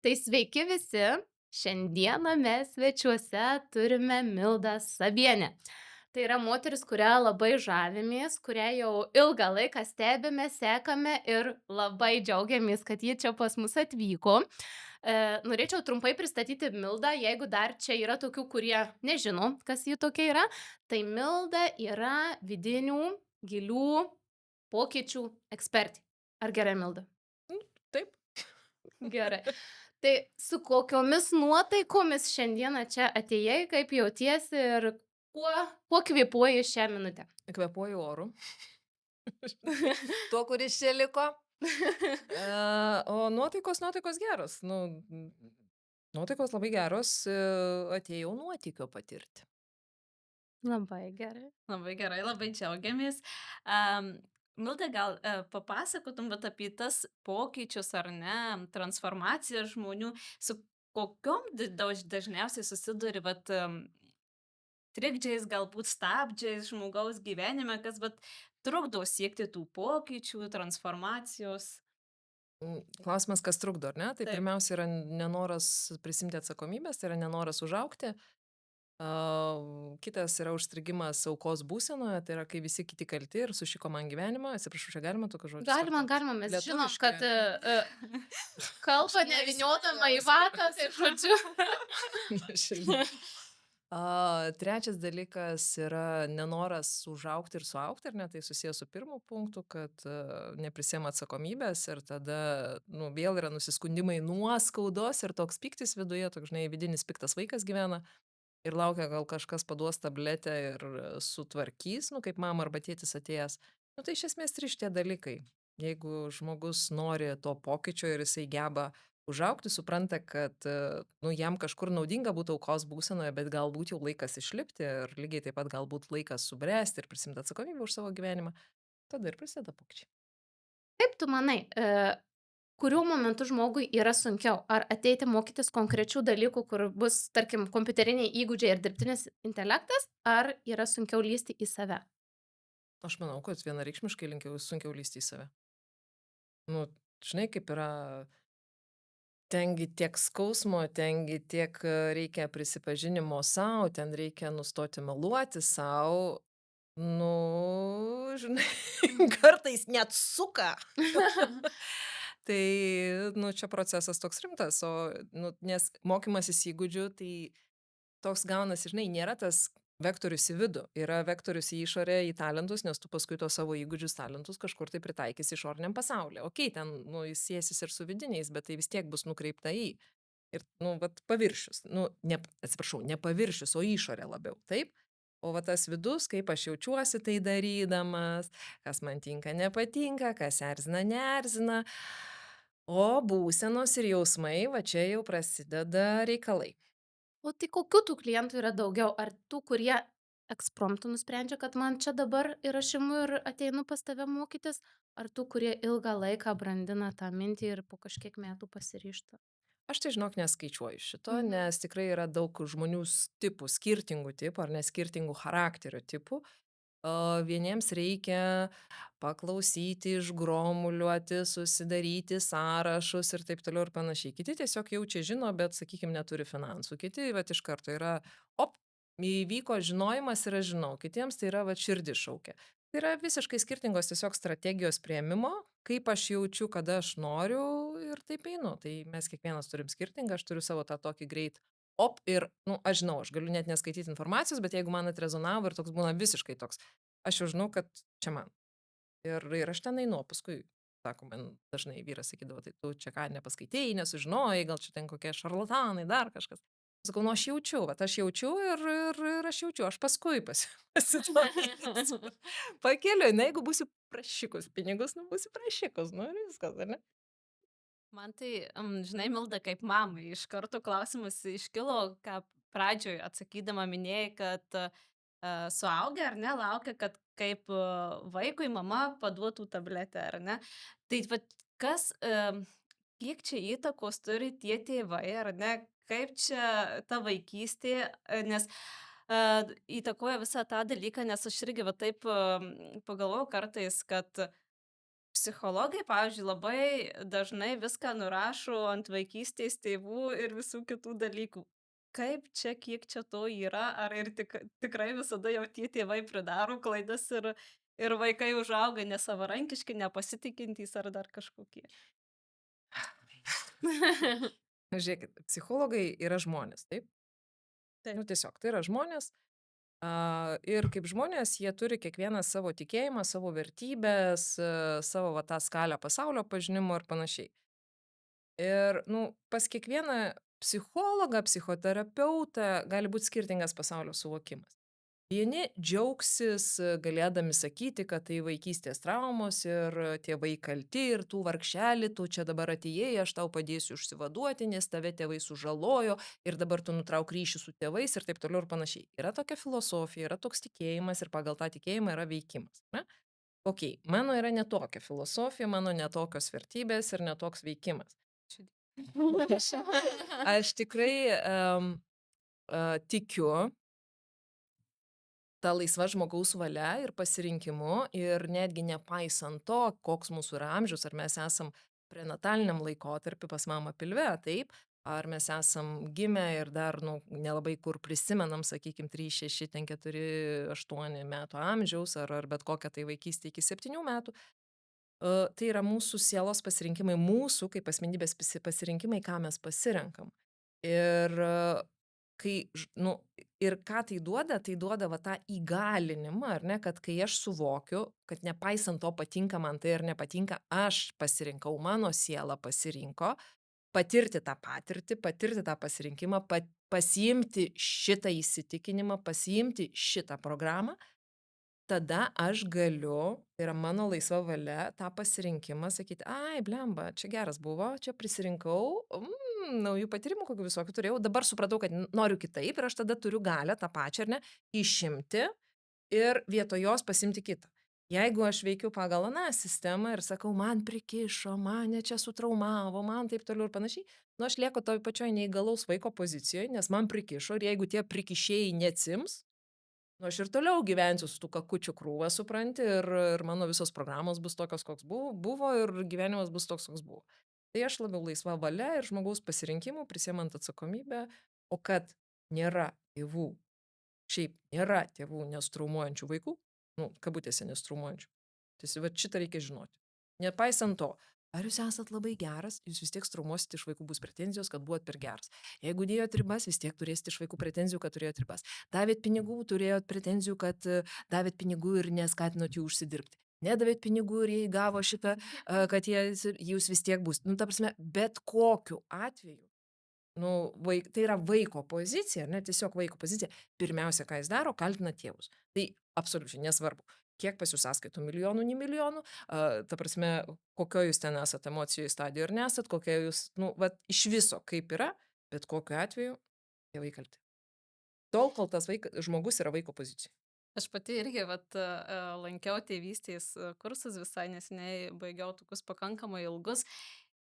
Tai sveiki visi. Šiandieną mes svečiuose turime Mildą Sabienę. Tai yra moteris, kuria labai žavimės, kurią jau ilgą laiką stebime, sekame ir labai džiaugiamės, kad ji čia pas mus atvyko. Norėčiau trumpai pristatyti Mildą, jeigu dar čia yra tokių, kurie nežino, kas ji tokia yra. Tai Milda yra vidinių, gilių pokyčių ekspertė. Ar gerai, Milda? Taip. Gerai. Tai su kokiomis nuotaikomis šiandieną čia atėjai, kaip jautiesi ir kuo, kuo kvėpuoji šią minutę? Kvėpuoju oru. Tuo, kuris čia liko. O nuotaikos geros. Nuotaikos labai geros. Atėjau nuotykio patirti. Labai gerai. Labai gerai, labai džiaugiamės. Am, Milda, gal papasakotum vat apie tas pokyčius ar ne, transformacijas žmonių, su kokiom dažniausiai susiduri, trikdžiais, galbūt stabdžiais žmogaus gyvenime, kas trukdo siekti tų pokyčių, transformacijos. Klausimas, kas trukdo, ar ne? Tai Taip. pirmiausia yra nenoras prisimti atsakomybės, tai yra nenoras užaugti. Kitas yra užstrigimas aukos būsenoje, tai yra, kai visi kiti kalti ir sušiko man gyvenimą. Atsiprašau, čia galima tokius žodžius Galima, vartot? galima, mes žinom, Lietuviški, kad kalba neviniodama į vatą, tai žodžiu. Trečias dalykas yra nenoras užaugti ir suaugti, ar ne, tai susijęs su pirmu punktu, kad neprisėma atsakomybės ir tada vėl yra nusiskundimai nuoskaudos ir toks pyktis viduje, toks, žinai, vidinis piktas vaikas gyvena ir laukia, gal kažkas paduos tabletę ir sutvarkys, kaip mama arba tėtis atėjęs. Tai iš esmės trys šitie dalykai. Jeigu žmogus nori to pokyčio ir jisai geba užaugti, supranta, kad jam kažkur naudinga būtų aukos būsenoje, bet galbūt jau laikas išlipti ir lygiai taip pat galbūt laikas subręsti ir prisimti atsakomybę už savo gyvenimą, tada ir prasideda pokyčiai. Kaip tu manai, kuriuo momentu žmogui yra sunkiau? Ar ateiti mokytis konkrečių dalykų, kur bus, tarkim, kompiuteriniai įgūdžiai ir dirbtinis intelektas, ar yra sunkiau lysti į save? Aš manau, kad vienareikšmiškai sunkiau lysti į save. Žinai, kaip yra, tengi tiek skausmo, tengi tiek reikia prisipažinimo savo, ten reikia nustoti meluoti savo. Žinai, kartais net suka. Tai, čia procesas toks rimtas, nes mokymasis įgūdžių, tai toks gaunasi, žinai, nėra tas vektorius į vidų, yra vektorius į išorę, į talentus, nes tu paskui tos savo įgūdžius, talentus kažkur tai pritaikysi išoriniam pasaulyje. Okei, ten, jis siesis ir su vidiniais, bet tai vis tiek bus nukreipta į. Ir, paviršius, ne paviršius, o išorė labiau, taip? O tas vidus, kaip aš jaučiuosi tai darydamas, kas man tinka, nepatinka, kas erzina, neerzina. O būsenos ir jausmai, čia jau prasideda reikalai. O tai kokių tų klientų yra daugiau? Ar tų, kurie ekspromtu nusprendžia, kad man čia dabar ir aš imu ir ateinu pas tave mokytis, ar tų, kurie ilgą laiką brandina tą mintį ir po kažkiek metų pasiryžta? Aš tai žinok neskaičiuoju šito, Mhm. nes tikrai yra daug žmonių tipų, skirtingų tipų ar neskirtingų charakterio tipų. Vieniems reikia paklausyti, išgromuliuoti, susidaryti sąrašus ir taip toliau ir panašiai. Kiti tiesiog jaučia žino, bet, sakykime, neturi finansų. Kiti, iš karto yra, įvyko žinojimas ir aš žinau. Kitiems tai yra, širdis šaukia. Tai yra visiškai skirtingos tiesiog strategijos priėmimo, kaip aš jaučiu, kada aš noriu ir taip einu. Tai mes kiekvienas turim skirtingą, aš turiu savo tą tokį greit ir, aš žinau, aš galiu net neskaityti informacijos, bet jeigu man atrezonavo ir toks būna visiškai toks, aš jau žinau, kad čia man. Ir aš ten einu, paskui, sako, man dažnai vyras sakydavo, tai tu čia ką nepaskaitėjai, nesužinojai, gal čia ten kokie šarlatanai, dar kažkas. Sakau, aš jaučiu, aš jaučiu ir aš jaučiu, aš paskui pasitvarkysiu. Pakeliu, jeigu būsiu prašikus pinigus, būsiu prašikus, ir viskas, ar ne? Man tai, žinai, Milda, kaip mamai, iš karto klausimas iškilo, ką pradžioj atsakydama minėjai, kad suaugę ar ne, laukia, kad kaip vaikui mama paduotų tabletę, ar ne? Tai kas, kiek čia įtakos turi tie tėvai, ar ne? Kaip čia ta vaikystė, nes įtakoja visą tą dalyką, nes aš irgi taip pagalvoju kartais, kad Psichologai, pavyzdžiui, labai dažnai viską nurašo ant vaikystės tėvų ir visų kitų dalykų. Kaip čia, kiek čia to yra? Ar ir tikrai visada jau tie tėvai pridaro klaidas ir vaikai užauga nesavarankiški, nepasitikintys ar dar kažkokie? Žiūrėkit, psichologai yra žmonės, taip? Taip. Nu, tiesiog, tai yra žmonės. Ir kaip žmonės, jie turi kiekvienas savo tikėjimą, savo vertybės, savo va, tą skalę pasaulio pažinimo ir panašiai. Ir, nu, pas kiekvieną psichologą, psichoterapeutą gali būti skirtingas pasaulio suvokimas. Vieni džiaugsis galėdami sakyti, kad tai vaikystės traumos ir tėvai kalti ir tų vargšelį, tu čia dabar atėjai, aš tau padėsiu išsivaduoti, nes tave tėvai sužalojo ir dabar tu nutrauk ryšį su tėvais ir taip toliau ir panašiai. Yra tokia filosofija, yra toks tikėjimas ir pagal tą tikėjimą yra veikimas. Ne? Ok, mano yra netokia filosofija, mano netokios vertybės ir netoks veikimas. Ačiū Aš tikrai tikiu ta laisva žmogaus valia ir pasirinkimu ir netgi nepaisant to, koks mūsų yra amžius, ar mes esam prenataliniam laikotarpį pas mamą pilve, taip, ar mes esam gimę ir dar, nu, nelabai kur prisimenam, sakykim, 3, 6, 4, 8 metų amžiaus, ar bet kokią tai vaikystę iki 7 metų, tai yra mūsų sielos pasirinkimai, mūsų kaip asmenybės pasirinkimai, ką mes pasirenkam. Ir kai, nu, ir ką tai duoda va tą įgalinimą, ar ne, kad kai aš suvokiu, kad nepaisant to patinka man tai ar nepatinka, aš pasirinkau, mano siela pasirinko, patirti tą patirtį, patirti tą pasirinkimą, pasiimti šitą įsitikinimą, pasiimti šitą programą, tada aš galiu, tai yra mano laisva valia, tą pasirinkimą sakyti, ai, blemba, čia geras buvo, čia prisirinkau, naujų patyrimų, kokių visokių turėjau, dabar supratau, kad noriu kitaip ir aš tada turiu galę tą pačią, ar ne, išimti ir vietoj jos pasimti kitą. Jeigu aš veikiu pagal aną sistemą ir sakau, man prikišo, mane čia sutraumavo, man taip toliau ir panašiai, nu aš lieku toj pačioj neįgalaus vaiko pozicijoje, nes man prikišo ir jeigu tie prikišėjai neatsims, nu aš ir toliau gyvensiu su tų kakučių krūva, supranti, ir mano visos programos bus tokios, koks buvo ir gyvenimas bus toks, koks buvo. Tai aš labiau laisva valia ir žmogaus pasirinkimų, prisiemant atsakomybę, o kad nėra tėvų, šiaip nėra tėvų nestraumuojančių vaikų, nu, kabutėse nestraumuojančių. Tai va šitą reikia žinoti. Nepaisant to, ar jūs esat labai geras, jūs vis tiek straumuosit iš vaikų, bus pretenzijos, kad buvot per geras. Jeigu dėjot ribas, vis tiek turėsit iš vaikų pretenzijų, kad turėjot ribas. Davėt pinigų, turėjot pretenzijų, kad davėt pinigų ir neskatinot jų užsidirbti. Nedavėt pinigų ir jie gavo šitą, kad jūs vis tiek bus. Nu, ta prasme, bet kokiu atveju, nu, tai yra vaiko pozicija, ne, tiesiog vaiko pozicija. Pirmiausia, ką jis daro, kaltina tėvus. Tai absoliučiai nesvarbu, kiek pas jūs sąskaitų milijonų, ne milijonų, ta prasme, kokio jūs ten esat emocijų stadijoje ar nesat, kokia jūs, nu, va, iš viso kaip yra, bet kokiu atveju tėvai kalti. Tol, kol tas žmogus yra vaiko pozicijai. Aš pati irgi lankiau tėvystės kursus, visai neseniai baigiau tokius pakankamai ilgus.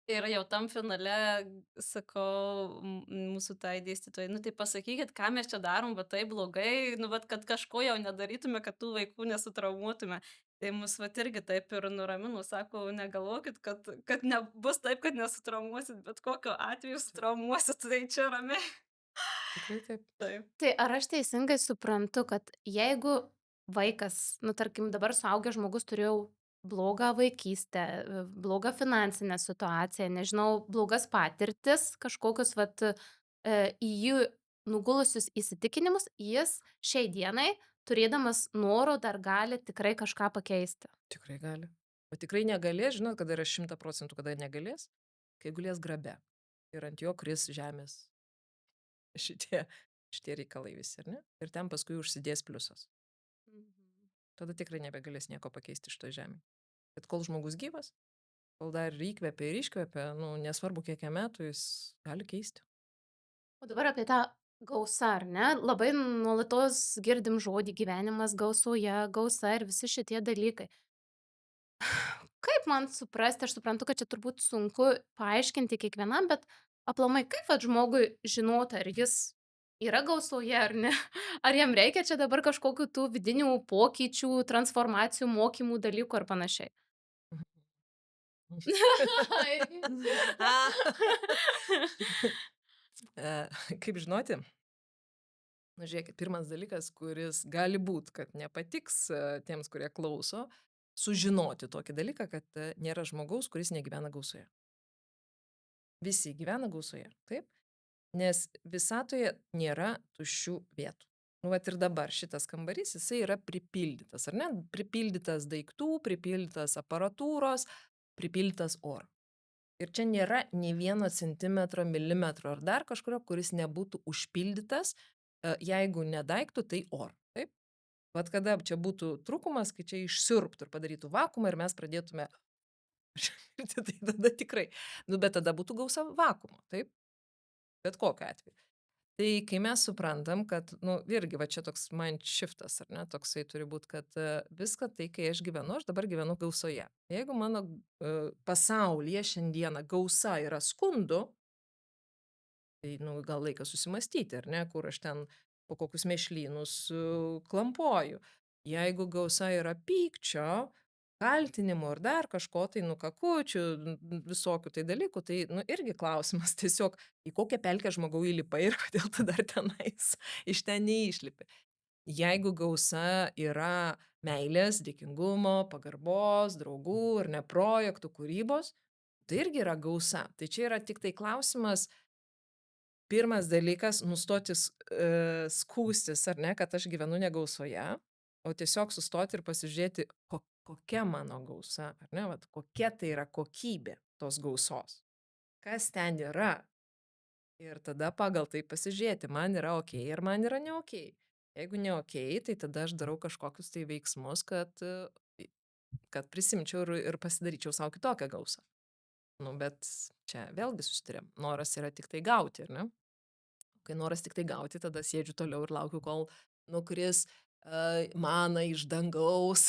Ir jau tam finale sakau mūsų tai dėstytojai, nu tai pasakykit, ką mes čia darom, bet tai blogai, nu bet kad kažko jau nedarytume, kad tų vaikų nesutraumuotume. Tai mus vat irgi taip ir nuramino, sako, negalvokit, kad nebus taip, kad nesutraumuosit, bet kokiu atveju sutraumuosit, tai čia ramiai. Tikrai taip. Taip. Tai ar aš teisingai suprantu, kad jeigu vaikas, nu tarkim, dabar suaugęs žmogus turėjau blogą vaikystę, blogą finansinę situaciją, nežinau, blogas patirtis, kažkokius vat į jį nugulusius įsitikinimus, jis šiai dienai, turėdamas noro, dar gali tikrai kažką pakeisti. Tikrai gali. O tikrai negalės, žinot, kada yra 100%, kada negalės, kai gulės grabe. Ir ant jo kris žemės šitie reikalai visi, ar ne? Ir ten paskui užsidės pliusas. Tada tikrai nebegalės nieko pakeisti šitoj žemėje. Bet kol žmogus gyvas, kol dar ir įkvepia ir iškvepia, nu, nesvarbu kiek jam metų, jis gali keisti. O dabar apie tą gausą, ar ne? Labai nuolatos girdim žodį gyvenimas gausoje, gausa ir visi šitie dalykai. Kaip man suprasti, aš suprantu, kad čia turbūt sunku paaiškinti kiekvienam, bet aplamai kaip vat žmogui žinoti, ar jis yra gausoje ar ne? Ar jam reikia čia dabar kažkokių tų vidinių pokyčių, transformacijų, mokymų, dalykų ar panašiai? E, Kaip žinoti? Na, žiūrėkit, pirmas dalykas, kuris gali būt, kad nepatiks tiems, kurie klauso, sužinoti tokį dalyką, kad nėra žmogaus, kuris negyvena gausoje. Visi gyvena gausoje, taip? Nes visatoje nėra tuščių vietų. Nu, vat ir dabar šitas kambarys, jisai yra pripildytas, ar ne? Pripildytas daiktų, pripildytas aparatūros, pripildytas oro. Ir čia nėra nei vieno centimetro, milimetro ar dar kažkurio, kuris nebūtų užpildytas, jeigu ne daiktų, tai oro. Taip? Vat kada čia būtų trūkumas, kai čia išsiurbtų ir padarytų vakumą ir mes pradėtume, tai tada tikrai, nu bet tada būtų gausa vakumo, taip? Bet kokiu atveju. Tai kai mes suprantam, kad, nu, irgi va čia toks mind shiftas, ar ne, toksai turi būti, kad viską tai, kai aš gyvenu, aš dabar gyvenu gausoje. Jeigu mano pasaulyje šiandieną gausa yra skundų, tai, nu, gal laikas susimastyti, ar ne, kur aš ten po kokius mešlynus klampoju. Jeigu gausa yra pykčio, kaltinimų ir dar kažko, tai nukakučių, visokių tai dalykų, tai, nu, irgi klausimas tiesiog, į kokią pelkę žmogau įlipa ir kodėl tu dar tenais iš ten neišlipi. Jeigu gausa yra meilės, dėkingumo, pagarbos, draugų ir ne projektų kūrybos, tai irgi yra gausa. Tai čia yra tik tai klausimas, pirmas dalykas nustoti skųstis, ar ne, kad aš gyvenu ne gausoje, o tiesiog sustoti ir pasižiūrėti, kokia mano gausa, ar ne, vat, kokia tai yra kokybė tos gausos. Kas ten yra. Ir tada pagal tai pasižiūrėti, man yra ok ir man yra ne ok. Jeigu ne ok, tai tada aš darau kažkokius tai veiksmus, kad prisimčiau ir pasidaryčiau savo kitokią gausą. Nu, bet čia vėlgi susitarėm. Noras yra tik tai gauti, ar ne? Kai noras tik tai gauti, tada sėdžiu toliau ir laukiu, kol nukris mana iš dangaus.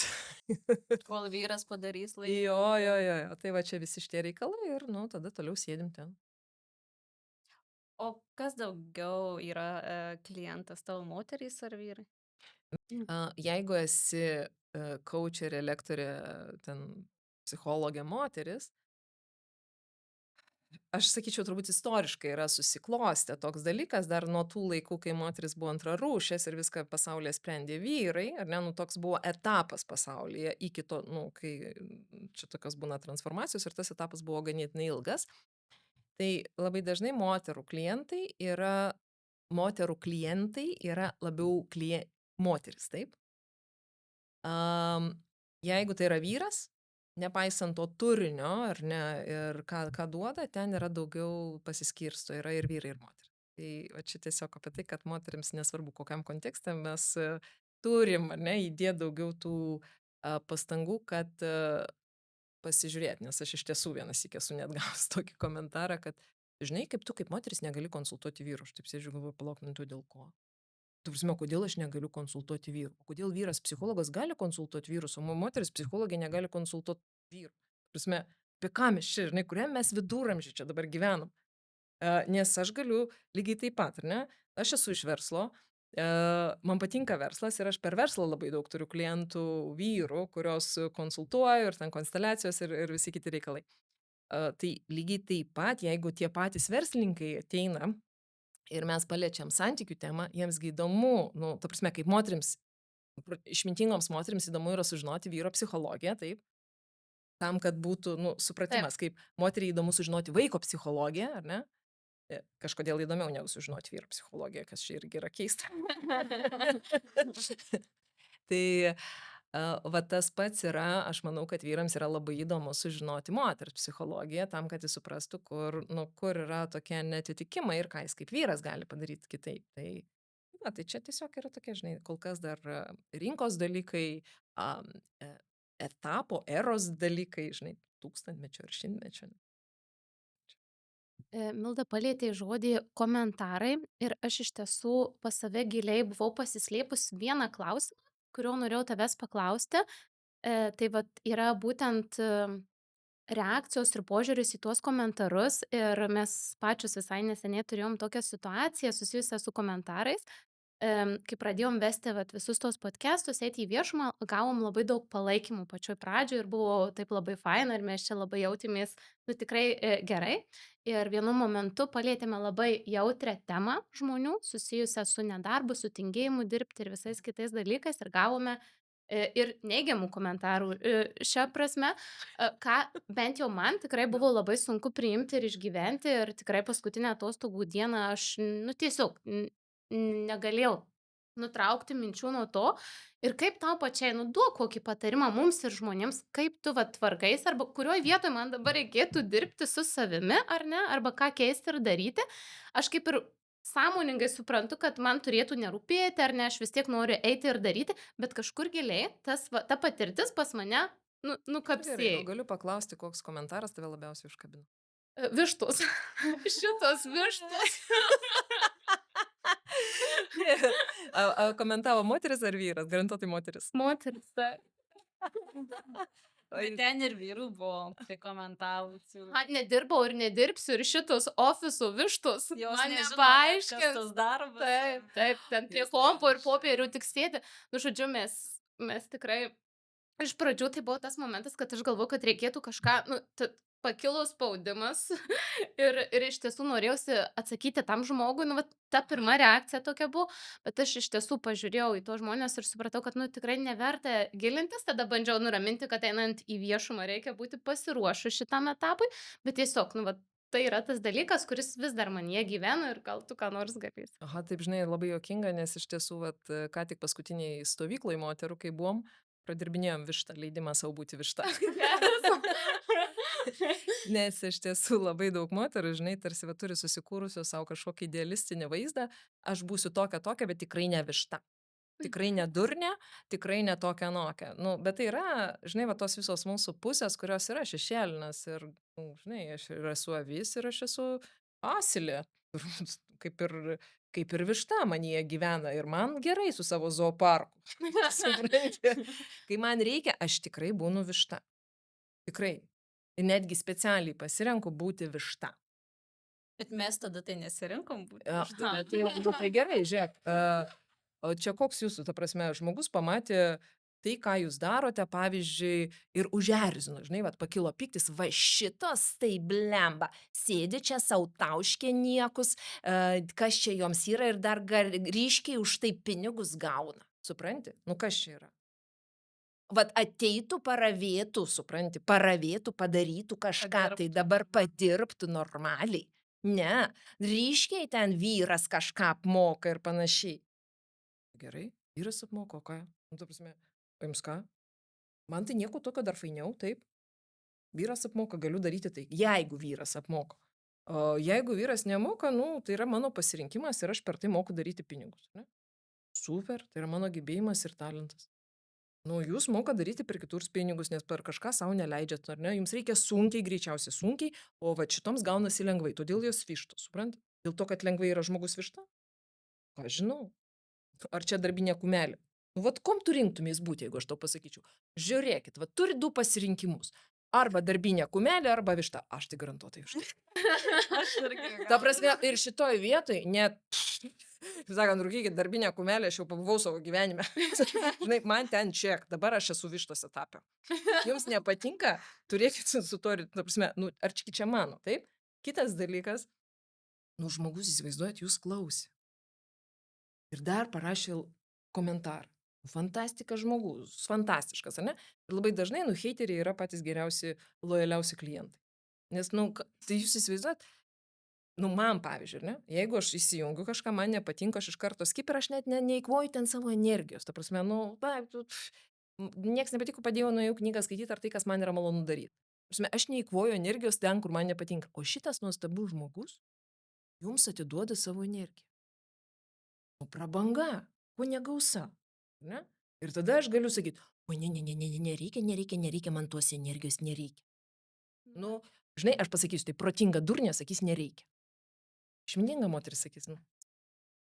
Kol vyras padarys Jo, laimę. jo, jo, jo. Tai va čia visi šitie reikalai ir, nu, tada toliau sėdim ten. O kas daugiau yra klientas, tavo moterys ar vyrai? Jeigu esi coacherė, lektorė, ten psichologė moteris, aš sakyčiau, turbūt istoriškai yra susiklostę toks dalykas, dar nuo tų laikų, kai moteris buvo antrarūšės ir viską pasaulyje sprendė vyrai, ar ne, nu toks buvo etapas pasaulyje iki to, nu, kai čia tokios būna transformacijos ir tas etapas buvo ganėtinai ilgas. Tai labai dažnai moterų klientai yra labiau moteris, taip? Jeigu tai yra vyras, nepaisant to turinio, ar ne, ir ką duoda, ten yra daugiau pasiskirsto, yra ir vyrai, ir moteris. Tai va čia tiesiog apie tai, kad moterims nesvarbu, kokiam kontekste mes turim, ar ne, įdėti daugiau tų pastangų, kad pasižiūrėti, nes aš iš tiesų vienas iki esu net gavus tokį komentarą, kad, žinai, kaip tu kaip moteris negali konsultuoti vyrų. Aš taip sėdžiu, galvoju, palauk, nu tu dėl ko? Tu prasme, kodėl aš negaliu konsultuoti vyrų? O kodėl vyras psichologas gali konsultuoti vyrus, o moteris psichologė negali konsultuoti vyrų? Prasme, apie ką mes čia, žinai, kuriam mes viduramžiai čia dabar gyvenam? Nes aš galiu lygiai taip pat, ar ne? Aš esu iš verslo, man patinka verslas ir aš per verslą labai daug turiu klientų vyrų, kurios konsultuoju ir ten konsteliacijos ir visi kiti reikalai. Tai lygiai taip pat, jeigu tie patys verslininkai ateina ir mes paliečiam santykių temą, jiemsgi įdomu, nu, ta prasme, kaip moterims, išmintingoms moterims įdomu yra sužinoti vyro psichologiją, taip, tam, kad būtų, nu, supratimas, kaip moteriai įdomu sužinoti vaiko psichologiją, ar ne? Kažkodėl įdomiau negu sužinoti vyro psichologiją, kas čia irgi yra keista. Tai va tas pats yra, aš manau, kad vyrams yra labai įdomu sužinoti moters psichologiją, tam, kad jis suprastų, kur yra tokie netitikimai ir ką jis kaip vyras gali padaryti kitaip. Tai čia tiesiog yra tokie, žinai, kol kas dar rinkos dalykai, etapo, eros dalykai, žinai, tūkstantmečio ir šimtmečio. Milda palietė žodį komentarai ir aš iš tiesų pas save giliai buvau pasislėpus vieną klausimą, kurio norėjau tavęs paklausti. Tai vat yra būtent reakcijos ir požiūris į tuos komentarus ir mes pačios visai neseniai turėjom tokią situaciją susijusią su komentarais. kai pradėjom vesti vat visus tuos podkestus, eiti į viešumą, gavom labai daug palaikymų pačioj pradžioj ir buvo taip labai faina ir mes čia labai jautėmės, nu, tikrai, gerai. Ir vienu momentu palietėme labai jautrią temą žmonių susijusią su nedarbu, su tingėjimu dirbti ir visais kitais dalykais ir gavome, ir neigiamų komentarų, šia prasme, ką bent jau man tikrai buvo labai sunku priimti ir išgyventi ir tikrai paskutinę atostogų dieną aš, nu, tiesiog negalėjau nutraukti minčių nuo to. Ir kaip tau pačiai, nu, duok kokį patarimą mums ir žmonėms, kaip tu va tvarkais, arba kurioj vietoj man dabar reikėtų dirbti su savimi, ar ne, arba ką keisti ir daryti. Aš kaip ir sąmoningai suprantu, kad man turėtų nerūpėti, ar ne, aš vis tiek noriu eiti ir daryti, bet kažkur giliai ta patirtis pas mane nu, Tai gerai, nukapsėjo. o galiu paklausti, koks komentaras tave labiausiai užkabino? Vištos. Šitos vištos. Komentavo moteris ar vyras? Garantuotai moteris. Moteris. Bet ten ir vyrų buvo prikommentavusių. Nedirbau ir nedirbsiu ir šitos ofisų vištos Jos man nežino, kas nepaaiškins. tas darbas. Taip, taip, ten prie Jos kompo ir neaiškina. popierių tik sėdi. Nu, žodžiu, mes tikrai iš pradžių tai buvo tas momentas, kad aš galvoju, kad reikėtų kažką, nu, pakilo spaudimas ir iš tiesų norėjausi atsakyti tam žmogui, nu, vat, ta pirma reakcija tokia buvo, bet aš iš tiesų pažiūrėjau į tuos žmonės ir supratau, kad, nu, tikrai neverta gilintis, tada bandžiau nuraminti, kad einant į viešumą reikia būti pasiruošus šitam etapui, bet tiesiog, nu, vat, tai yra tas dalykas, kuris vis dar manyje gyvena ir gal tu ką nors galėsi. Aha, taip žinai, labai juokinga, nes iš tiesų, vat, ką tik paskutiniai stovyklai moterų, kai buvom, pradirbinėjom vištą, leidimą savo būti višta. Nes iš tiesų labai daug moterų, žinai, tarsi va, turi susikūrusios savo kažkokį idealistinį vaizdą, aš būsiu tokia, bet tikrai ne višta. Tikrai ne durnė, tikrai ne tokia nokia. Nu, bet tai yra, žinai, va, tos visos mūsų pusės, kurios yra šešėlinas ir, nu, žinai, aš ir esu avis ir aš esu asilė. Kaip ir, kaip ir višta manyje gyvena ir man gerai su savo zooparku. Supranti? Kai man reikia, aš tikrai būnu višta. Tikrai. Ir netgi specialiai pasirenku būti višta. Bet mes tada tai nesirinkom būti. Bet tai gerai, žiūrėk. O čia koks jūsų, ta prasme, žmogus pamatė tai, ką jūs darote, pavyzdžiui, ir užerzino, žinai, vat pakilo piktis, va šitos tai blemba, sėdi čia sau tauškė niekus, kas čia joms yra ir dar ryškiai už tai pinigus gauna. Supranti? Nu kas čia yra? Vat ateitų, paravėtų, supranti, paravėtų, padarytų kažką, tai dabar padirbtų normaliai. Ne, ryškiai ten vyras kažką apmoka ir panašiai. Gerai, vyras apmoko, ką? Nu, ta prasme, o jums ką? Man tai nieko tokio dar fainiau, taip. Vyras apmoka, galiu daryti tai, jeigu vyras apmoko. O jeigu vyras nemoka, nu, tai yra mano pasirinkimas ir aš per tai moku daryti pinigus. Ne? Super, tai yra mano gebėjimas ir talentas. Nu, jūs moka daryti per kitus pinigus, nes per kažką savo neleidžiat, ar ne? Jums reikia sunkiai, greičiausiai sunkiai, o va šitoms gaunasi lengvai, todėl jos vištos, suprant? Dėl to, kad lengvai yra žmogus višta? Ką žinau. Ar čia darbinė kumelė? Nu, vat kom tu rinktumės būti, jeigu aš tau pasakyčiau? Žiūrėkit, va turi du pasirinkimus. Arba darbinė kumelė, arba višta. Aš tai garantuotai višta. Aš irgi. Ta prasme, ir šitoj vietoj net, kaip sakant, rūkykit darbinę kumelę, aš jau pabuvau savo gyvenime. Žinai, man ten čiek, dabar aš esu vištos etape. Jums nepatinka, turėkit su to, ta prasme, nu, ar čia mano, taip? Kitas dalykas, nu, žmogus, įsivaizduojat, jūs klausė. Ir dar parašė komentarą. Fantastikas žmogus, fantastiškas, ar ne? Ir labai dažnai, nu, heiteriai yra patys geriausi, lojaliausi klientai. Nes, nu, tai jūs įsivaizduojat, nu, man pavyzdžiui, ne? Jeigu aš įsijungiu kažką, man nepatinka, aš iš karto skip ir aš net neįkvoju ten savo energijos. Ta prasme, nu, nieks nepatiko, padėjau, nuėjau knygą skaityti, ar tai, kas man yra malonu daryti. Prasme, aš neįkvoju energijos ten, kur man nepatinka. O šitas nuostabus žmogus jums atiduoda savo energiją. Nu, prabanga, ko negausa. Ne? Ir tada aš galiu sakyti, o nereikia, man tos energijos nereikia. Nu, žinai, aš pasakysiu, tai protinga durnė sakys nereikia. Išmintinga moteris sakys, nu,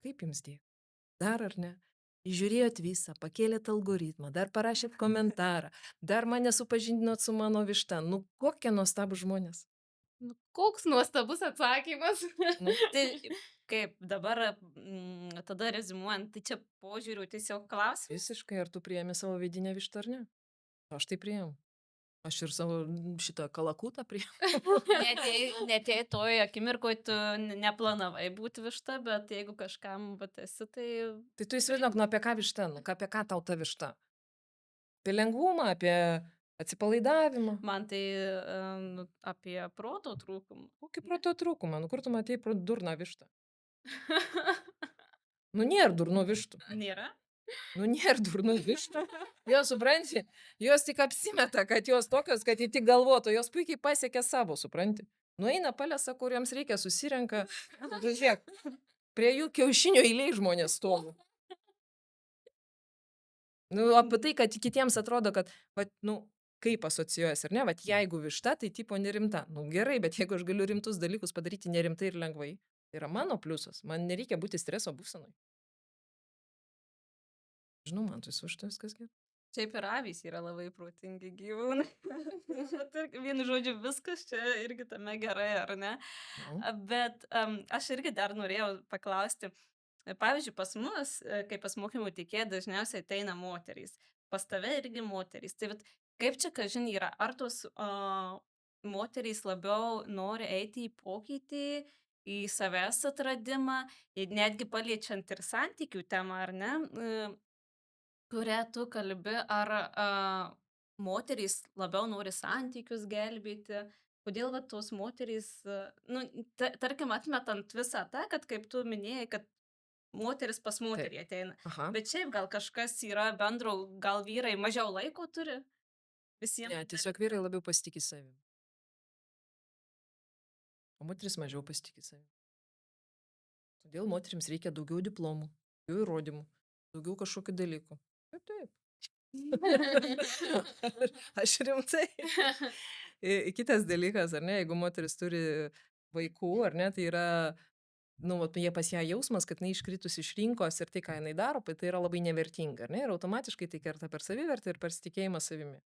kaip jums dėk? Dar ar ne? Žiūrėjot visą, pakėlėt algoritmą, dar parašėt komentarą, dar mane supažindinot su mano višta. Nu, kokie nuostabūs žmonės. Nu, koks nuostabus atsakymas. Nu, Tai kaip dabar, tada reziumuojant, tai čia požiūrių tiesiog klausimas? visiškai, ar tu priėmi savo vidinę vištą ar ne? Aš tai priėmu. Aš ir savo šitą kalakutą priėmu. Net jei toj akimirkoj tu neplanavai būti višta, bet jeigu kažkam vat esi, tai Tai tu įsivaizduok, nu apie ką višta, apie ką tau ta višta? Apie lengvumą, apie atsipalaidavimą. man tai nu, apie proto trūkumą. Kokį proto trūkumą? Nu kur tu matei durną vištą? Nu nėra durnų vištų. Nėra? Nu nėra durnų vištų. Jos, supranti, jos tik apsimeta, kad jos tokios, kad jie tik galvotų, jos puikiai pasiekia savo, supranti. Nueina palesa, kur jiems reikia, susirenka. Nu, tai žiūrėk, prie jų kiaušinio eiliai žmonės stovi. Nu, apie tai, kad kitiems atrodo, kad, vat, nu, kaip asocijuojas, ar ne, vat, jeigu višta, tai tipo nerimta. Nu, gerai, bet jeigu aš galiu rimtus dalykus padaryti nerimtai ir lengvai, tai yra mano pliusas. Man nereikia būti streso būsenai. Žinau, man tai su šito viskas gerai. Šiaip ir avys yra labai protingi gyvūnai. Vienu žodžiu, viskas čia irgi tame gerai, ar ne? Nu, Bet aš irgi dar norėjau paklausti. Pavyzdžiui, pas mus, kai pas mokymų tikė, dažniausiai ateina moterys. Pas tave irgi moterys. Tai vat, kaip čia, kažin, yra? Ar tos moterys labiau nori eiti į pokytį, į savęs atradimą, ir netgi paliečiant ir santykių temą, ar ne? Kurią tu kalbi, ar moterys labiau nori santykius gelbėti? Kodėl va tos moterys, nu, tarkim, atmetant visą tą, kad kaip tu minėjai, kad moteris pas taip. moterį ateina. Aha. Bet šiaip gal kažkas yra bendro, gal vyrai mažiau laiko turi visiems. Ne, tiesiog vyrai labiau pasitikė savimi. O moteris mažiau pasitikė savimi. Todėl moterims reikia daugiau diplomų, daugiau įrodymų, daugiau kažkokių dalykų. Taip, taip. Aš rimtai. Kitas dalykas, ar ne, jeigu moteris turi vaikų, ar ne, tai yra, nu, vat, jie pas ją jausmas, kad jinai iškritus iš rinkos ir tai, ką jinai daro, tai yra labai nevertinga, ar ne, ir automatiškai tai kerta per savivertę ir per pasitikėjimą savimi.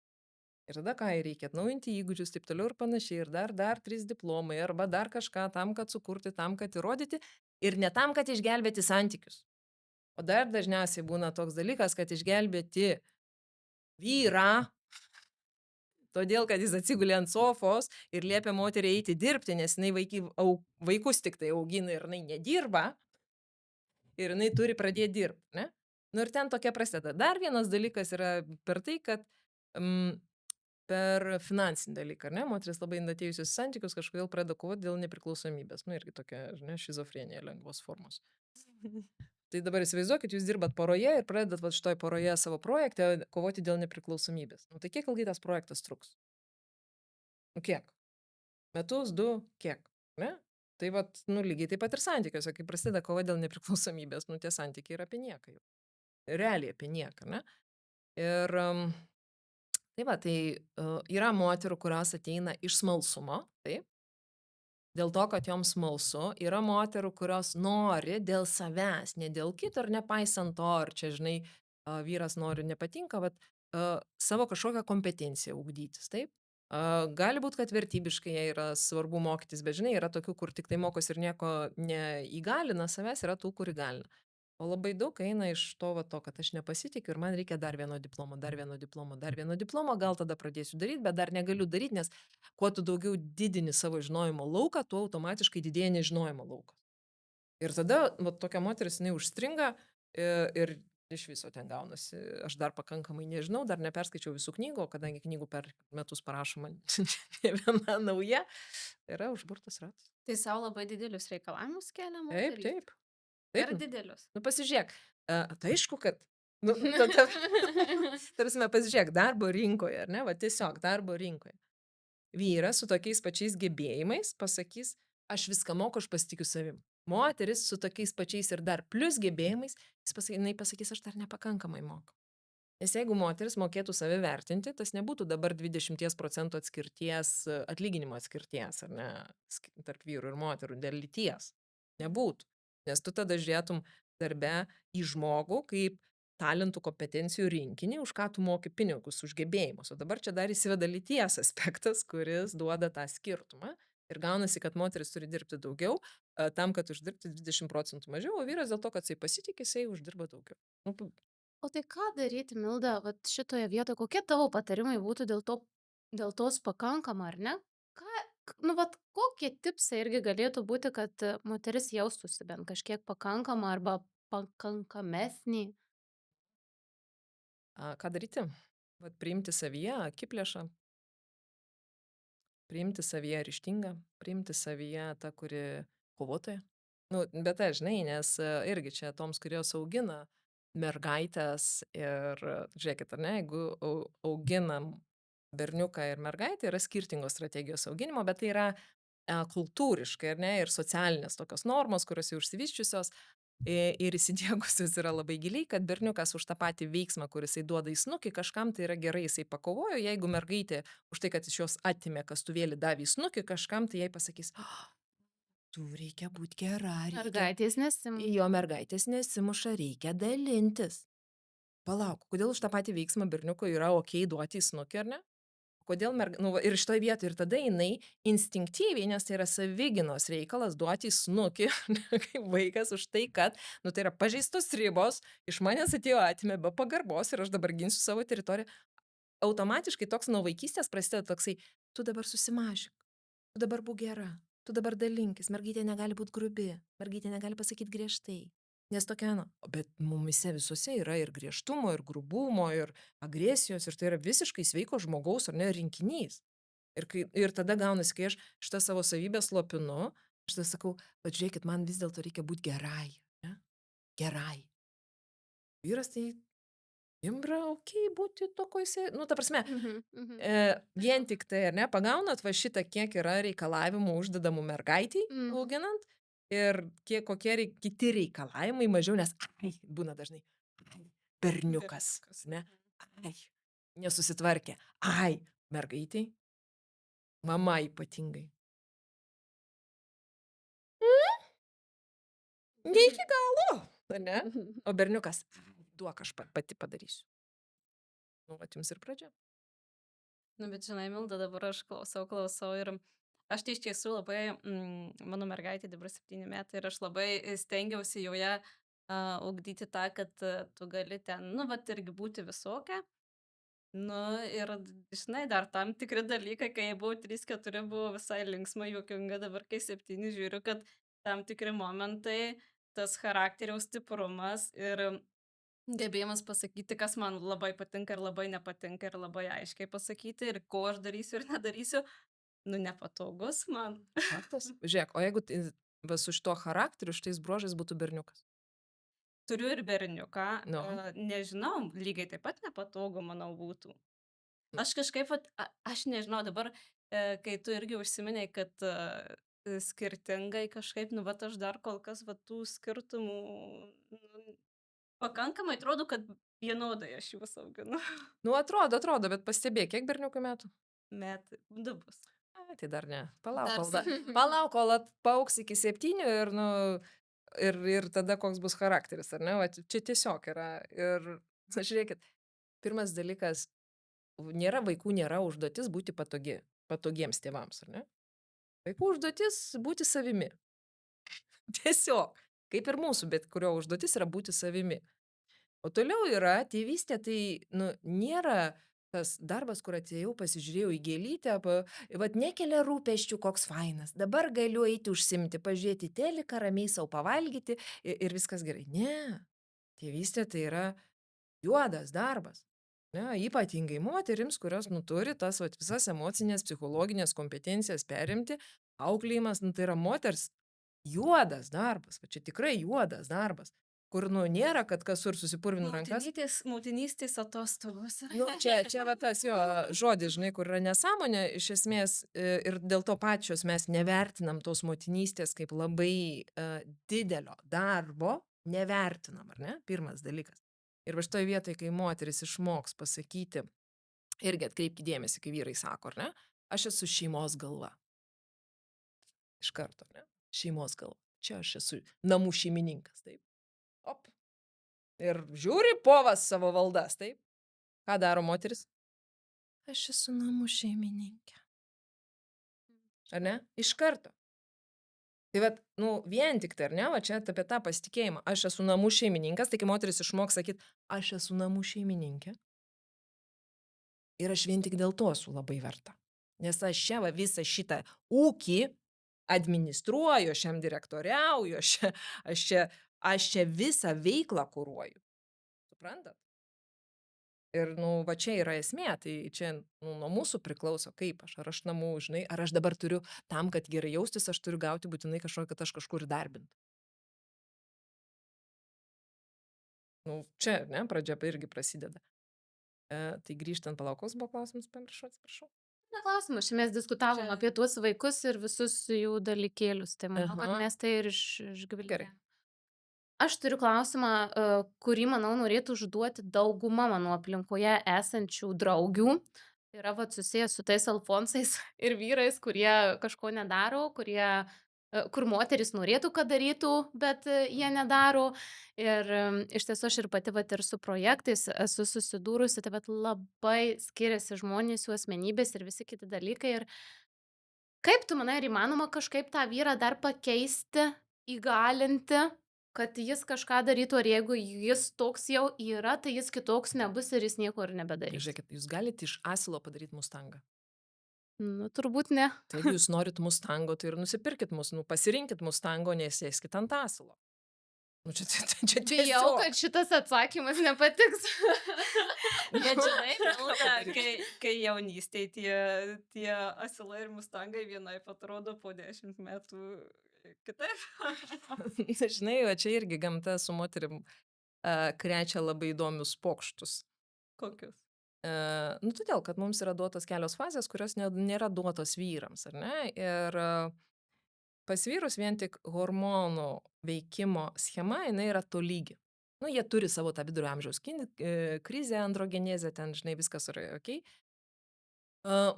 Ir tada ką jai reikia atnaujinti įgūdžius, taip toliau ir panašiai, ir dar 3 diplomai, arba dar kažką tam, kad sukurti, tam, kad įrodyti, ir ne tam, kad išgelbėti santykius. O dar dažniausiai būna toks dalykas, kad išgelbėti vyrą, todėl, kad jis atsigulė ant sofos ir liepia moteriai eiti dirbti, nes jinai vaikus tik tai augina ir jinai nedirba, ir jinai turi pradėti dirbti, ne? Nu ir ten tokia prasideda. Dar vienas dalykas yra per tai, kad per finansinį dalyką, ar ne? Moteris labai atėjusios į santykius kažkodėl pradeda kovoti dėl nepriklausomybės. Nu irgi tokia, žinai, šizofrenija lengvos formos. Tai dabar įsivaizduokit, jūs dirbat poroje ir pradedat va šitoj poroje savo projekte kovoti dėl nepriklausomybės. Nu tai kiek ilgai tas projektas truks? Nu kiek? Metus, 2, kiek? Ne? Tai va, nu lygiai taip pat ir santykiuose, kai prasideda kova dėl nepriklausomybės, nu tie santykiai yra apie nieką jau. Realiai apie nieką, ne? Ir tai va, tai yra moterų, kurios ateina iš smalsumo, taip? Dėl to, kad joms smalsu, yra moterų, kurios nori dėl savęs, ne dėl kito, ar nepaisant to, ar čia, žinai, vyras nori, nepatinka, bet savo kažkokią kompetenciją ugdytis, taip? Gali būti, kad vertybiškai jai yra svarbu mokytis, bet žinai, yra tokių, kur tik tai mokosi ir nieko neįgalina savęs, yra tų, kur įgalina. O labai daug eina iš to, va, to, kad aš nepasitikiu ir man reikia dar vieno diplomo, dar vieno diplomo, dar vieno diplomo, gal tada pradėsiu daryti, bet dar negaliu daryti, nes kuo tu daugiau didini savo žinojimo lauką, tuo automatiškai didėja nežinojimo laukas. Ir tada va, tokia moteris, jinai užstringa ir iš viso ten gaunasi. Aš dar pakankamai nežinau, dar neperskaičiau visų knygų, kadangi knygų per metus parašoma ne viena nauja, yra užburtas ratas. Tai savo labai didelius reikalavimus kelia Taip, moterys. taip. Ir Taip, didelius. nu pasižiūrėk, tai aišku, kad, nu, tarsi, pasižiūrėk, darbo rinkoje, ar ne, va tiesiog darbo rinkoje. Vyras su tokiais pačiais gebėjimais pasakys, aš viską moku, aš pasitikiu savim. Moteris su tokiais pačiais ir dar plus gebėjimais, jinai pasakys, aš dar nepakankamai moku. Nes jeigu moteris mokėtų save vertinti, tas nebūtų dabar 20% atskirties, atlyginimo atskirties, ar ne, tarp vyrų ir moterų, dėl lyties. Nebūtų. Nes tu tada žiūrėtum darbe į žmogų kaip talentų kompetencijų rinkinį, už ką tu moki pinigus, už gebėjimus. O dabar čia dar įsiveda lyties aspektas, kuris duoda tą skirtumą. Ir gaunasi, kad moteris turi dirbti daugiau, tam, kad uždirbti 20% mažiau, o vyras dėl to, kad jisai pasitikė, jisai uždirba daugiau. Nu, O tai ką daryti, Milda, vat šitoje vietoje, kokie tavo patarimai būtų dėl tos pakankama, ar ne? Ką, nu, vat, kokie tipsai irgi galėtų būti, kad moteris jaustųsi bent kažkiek pakankama arba pakankamesnį? ką daryti? Vat priimti savyje akiplėšą, priimti savyje ryžtingą, priimti savyje tą, kuri kovotoja. Nu, bet aš, žinai, nes irgi čia toms, kurios augina mergaitės ir, žiūrėkit, ar ne, jeigu auginam berniuką ir mergaitę, yra skirtingos strategijos auginimo, bet tai yra kultūriškai, ar ne, ir socialinės tokios normos, kurios jau išsivysčiusios ir įsidiegusios yra labai giliai, kad berniukas už tą patį veiksmą, kuris jisai duoda į snukį, kažkam tai yra gerai, jisai pakovojo, jeigu mergaitė už tai, kad iš jos atimė kastuvėlį, davė į snukį, kažkam tai jai pasakys, tu reikia būti gera, reikia. Mergaitės nesim. Jo mergaitės nesimuša, reikia dalintis. Palauk, kodėl už tą patį veiksmą berniuko yra okei duoti į snukį, ar ne? Kodėl nu, ir šitoje vietoje ir tada jinai instinktyviai, nes tai yra savigynos reikalas duoti į snukį, kaip vaikas už tai, kad, nu, tai yra pažeistos ribos, iš manęs atėjo atimė be pagarbos ir aš dabar ginsiu savo teritoriją. Automatiškai toks nuo vaikystės prasideda toksai, tu dabar susimažink, tu dabar būk gera, tu dabar dalinkis, mergaitė negali būti grubi, mergaitė negali pasakyti griežtai. Nes tokia, nu, bet mumise visuose yra ir griežtumo, ir grubumo, ir agresijos, ir tai yra visiškai sveiko žmogaus, ar ne, rinkinys. Ir tada gaunasi, kai aš šitą savo savybę slopinu, aš tada sakau, bet žiūrėkit, man vis dėlto reikia būti gerai, ne? Gerai. Vyras tai jam yra okei būti to, ko jisai, nu, ta prasme, Mhm, mhm. vien tik tai, ar ne, pagaunat va šitą, kiek yra reikalavimų uždedamų mergaitiai Mhm. auginant ir kokie kiti reikalavimai mažiau, nes, būna dažnai, berniukas, Berniukas. ne, ai, nesusitvarkė, mergaitiai, mama ypatingai. Ne iki galo, ne? O berniukas, duok aš pati padarysiu. Nu, vat jums ir pradžia. Nu, bet žinai, Milda, dabar aš klausau ir aš tai iš tiesų labai, mano mergaitė dabar 7 metai ir aš labai stengiausi joje ugdyti tą, kad tu gali ten, nu, vat irgi būti visokia. Nu, ir, žinai, dar tam tikri dalykai, kai jai buvo 3-4, buvo visai linksma, juokinga, dabar kai 7 žiūriu, kad tam tikri momentai, tas charakteriaus stiprumas ir gebėjimas pasakyti, kas man labai patinka ir labai nepatinka ir labai aiškiai pasakyti ir ko aš darysiu ir nedarysiu, nu nepatogus man. Faktas. Žiūrėk, o jeigu va su šituo charakteriu, šitais bruožais būtų berniukas? Turiu ir berniuką, Nu, nežinau, lygiai taip pat nepatogu, manau, būtų. Nu. Aš kažkaip, vat, aš nežinau, dabar, kai tu irgi užsiminei, kad skirtingai kažkaip, nu, vat aš dar kol kas, vat tų skirtumų, nu, pakankamai atrodo, kad vienodai aš juos auginu. nu atrodo, bet pastebėk, kiek berniukų metų? Metai, 2 bus. Tai dar ne. Palauk, Dar palauk, kol paaugs iki 7 ir, nu, ir tada koks bus charakteris, ar ne? Va, čia tiesiog yra. Ir, na, žiūrėkit, pirmas dalykas, nėra užduotis būti patogiems tėvams, ar ne? Vaikų užduotis būti savimi. Tiesiog, kaip ir mūsų, bet kurio užduotis yra būti savimi. O toliau yra tėvystė, tai, nu, nėra tas darbas, kur atėjau, pasižiūrėjau į gėlytę, vat nekelia rūpesčių, koks fainas. Dabar galiu eiti užsimti, pažiūrėti teliką, ramiai savo pavalgyti ir viskas gerai. Ne, tėvystė tai yra juodas darbas. Ne, ypatingai moterims, kurios, nu, turi tas vat, visas emocinės, psichologinės kompetencijas perimti, auklėjimas, nu, tai yra moters juodas darbas, va čia tikrai juodas darbas, kur, nu, nėra, kad kas ir susipurvina rankas. Motinystės atostogos. Nu, čia va tas jo žodis, žinai, kur yra nesąmonė, iš esmės ir dėl to pačios mes nevertinam tos motinystės kaip labai didelio darbo, nevertinam, ar ne? Pirmas dalykas. Ir va šitoje vietoje, kai moteris išmoks pasakyti, irgi atkreipkite dėmesį, kai vyrai sako, ar ne? Aš esu šeimos galva. Iš karto, ne? Šeimos galva. Čia aš esu namų šeimininkas, taip. Op. Ir žiūri povas savo valdas, taip. Ką daro moteris? Aš esu namų šeimininkė. ar ne? Iš karto. Tai vat, nu, vien tik tai, ar ne, va čia apie tą pasitikėjimą. Aš esu namų šeimininkas, tai kai moteris išmoks sakyti, aš esu namų šeimininkė ir aš vien tik dėl to esu labai verta. Nes aš čia va visą šitą ūkį administruoju, aš jam direktoriauju, aš čia visą veiklą kuruoju. Suprantat? Ir, nu, va čia yra esmė, tai čia, nu, nuo mūsų priklauso, kaip aš, ar aš namų, žinai, ar aš dabar turiu tam, kad gerai jaustis, aš turiu gauti būtinai kažkokį, kad aš kažkur įdarbintų. Nu, čia, ne, pradžia irgi prasideda. Tai grįžtant palaukos buvo klausimas, pamiršau, atsiprašau. Neklausimas, čia mes diskutavom Čia- apie tuos vaikus ir visus jų dalykėlius, tai manau, kad Aha. mes tai ir Gerai. išgvildėm. Aš turiu klausimą, kurį, manau, norėtų užduoti dauguma mano aplinkoje esančių draugių. Tai yra vat susijęs su tais alfonsais ir vyrais, kurie kažko nedaro, kur moteris norėtų, kad darytų, bet jie nedaro. Ir iš tiesų aš ir pati vat ir su projektais esu susidūrusi, tai vat labai skiriasi žmonės, jų asmenybės ir visi kiti dalykai. Ir kaip tu manai, ar įmanoma kažkaip tą vyrą dar pakeisti, įgalinti, kad jis kažką darytų, ar jeigu jis toks jau yra, tai jis kitoks nebus ir jis nieko ir nebedarys? Žiūrėkit, jūs galite iš asilo padaryti mustangą. Nu, turbūt ne. Tai jeigu jūs norit mustango, tai ir nusipirkit mus, nu, pasirinkit mustango, nesėskit ant asilo. Nu, čia Bijau, tiesiog. kad šitas atsakymas nepatiks. Bet žinai, Milda, kai jaunystėje tie asilai ir mustangai vienaip atrodo po 10 metų kitaip. Žinai, va čia irgi gamta su moterim krečia labai įdomius pokštus. Kokius? Nu, todėl, kad mums yra duotos kelios fazės, kurios nėra duotos vyrams, ar ne? Ir pas vyrus vien tik hormonų veikimo schema, jinai yra tolygi. Nu, jie turi savo tą vidurio amžiaus krizę, androgenezę, ten, žinai, viskas yra ok.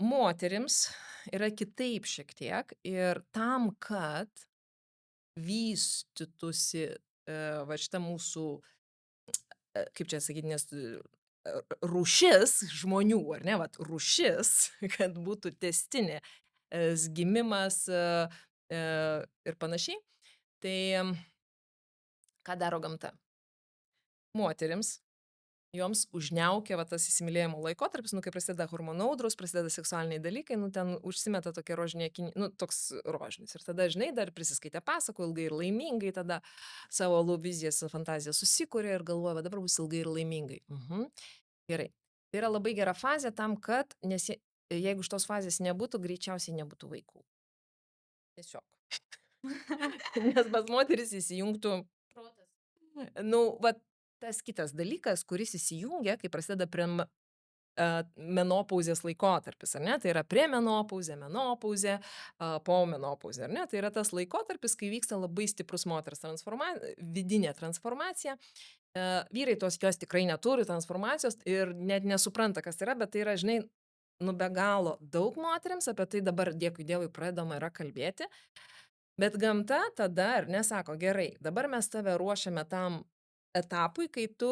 Moterims yra kitaip šiek tiek ir tam, kad vystytųsi va šita mūsų, kaip čia sakyti, nes rūšis žmonių, ar ne, vat, rūšis, kad būtų testinė, gimimas ir panašiai. Tai ką daro gamta? Moterims, joms užniaukia va tas įsimylėjimo laikotarpis, nu, kai prasideda hormonų audros, prasideda seksualiniai dalykai, nu, ten užsimeta tokia rožinė akinė, nu, toks rožinis. Ir tada, žinai, dar prisiskaitę pasakų ilgai ir laimingai, tada savo vizijas, fantaziją susikūrė ir galvoja, va dabar bus ilgai ir laimingai. Gerai. Tai yra labai gera fazė tam, kad, nes jeigu šitos fazės nebūtų, greičiausiai nebūtų vaikų. Tiesiog. Nes pas moteris įsijungtų, Protas. nu, va tas kitas dalykas, kuris įsijungia, kai prasideda menopauzės laikotarpis, ar ne? Tai yra premenopauzė, menopauzė, pomenopauzė, ar ne? Tai yra tas laikotarpis, kai vyksta labai stiprus moters vidinė transformacija. Vyrai jos tikrai neturi transformacijos ir net nesupranta, kas tai yra, bet tai yra, žinai, nu be galo daug moteriams, apie tai dabar, dėkui Dievui, pradedama yra kalbėti. Bet gamta tada, ar nesako, gerai, dabar mes tave ruošiame tam etapui, kai tu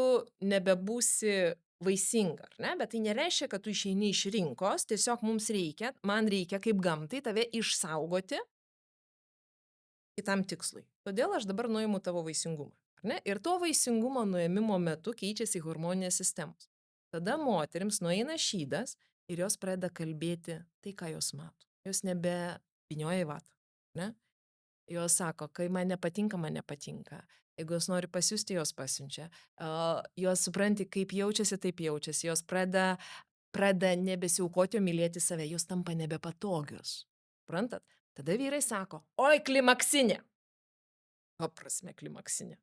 nebebūsi vaisinga, ar ne? Bet tai nereiškia, kad tu išeini iš rinkos, tiesiog man reikia kaip gamtai tave išsaugoti kitam tikslui. Todėl aš dabar nuimu tavo vaisingumą, ar ne? Ir to vaisingumo nuėmimo metu keičiasi hormoninės sistemos. Tada moterims nueina šydas ir jos pradeda kalbėti tai, ką jos mato. Jos nebepinioja į vatą, ne? Jos sako, kai man nepatinka, man nepatinka. Jeigu jos nori pasiųsti, jos pasiunčia. Jos supranti, kaip jaučiasi, taip jaučiasi. Jos pradeda nebesiaukoti, o mylėti save. Jos tampa nebepatogios. Suprantat? Tada vyrai sako, oi, klimaksinė. Paprasme, klimaksinė.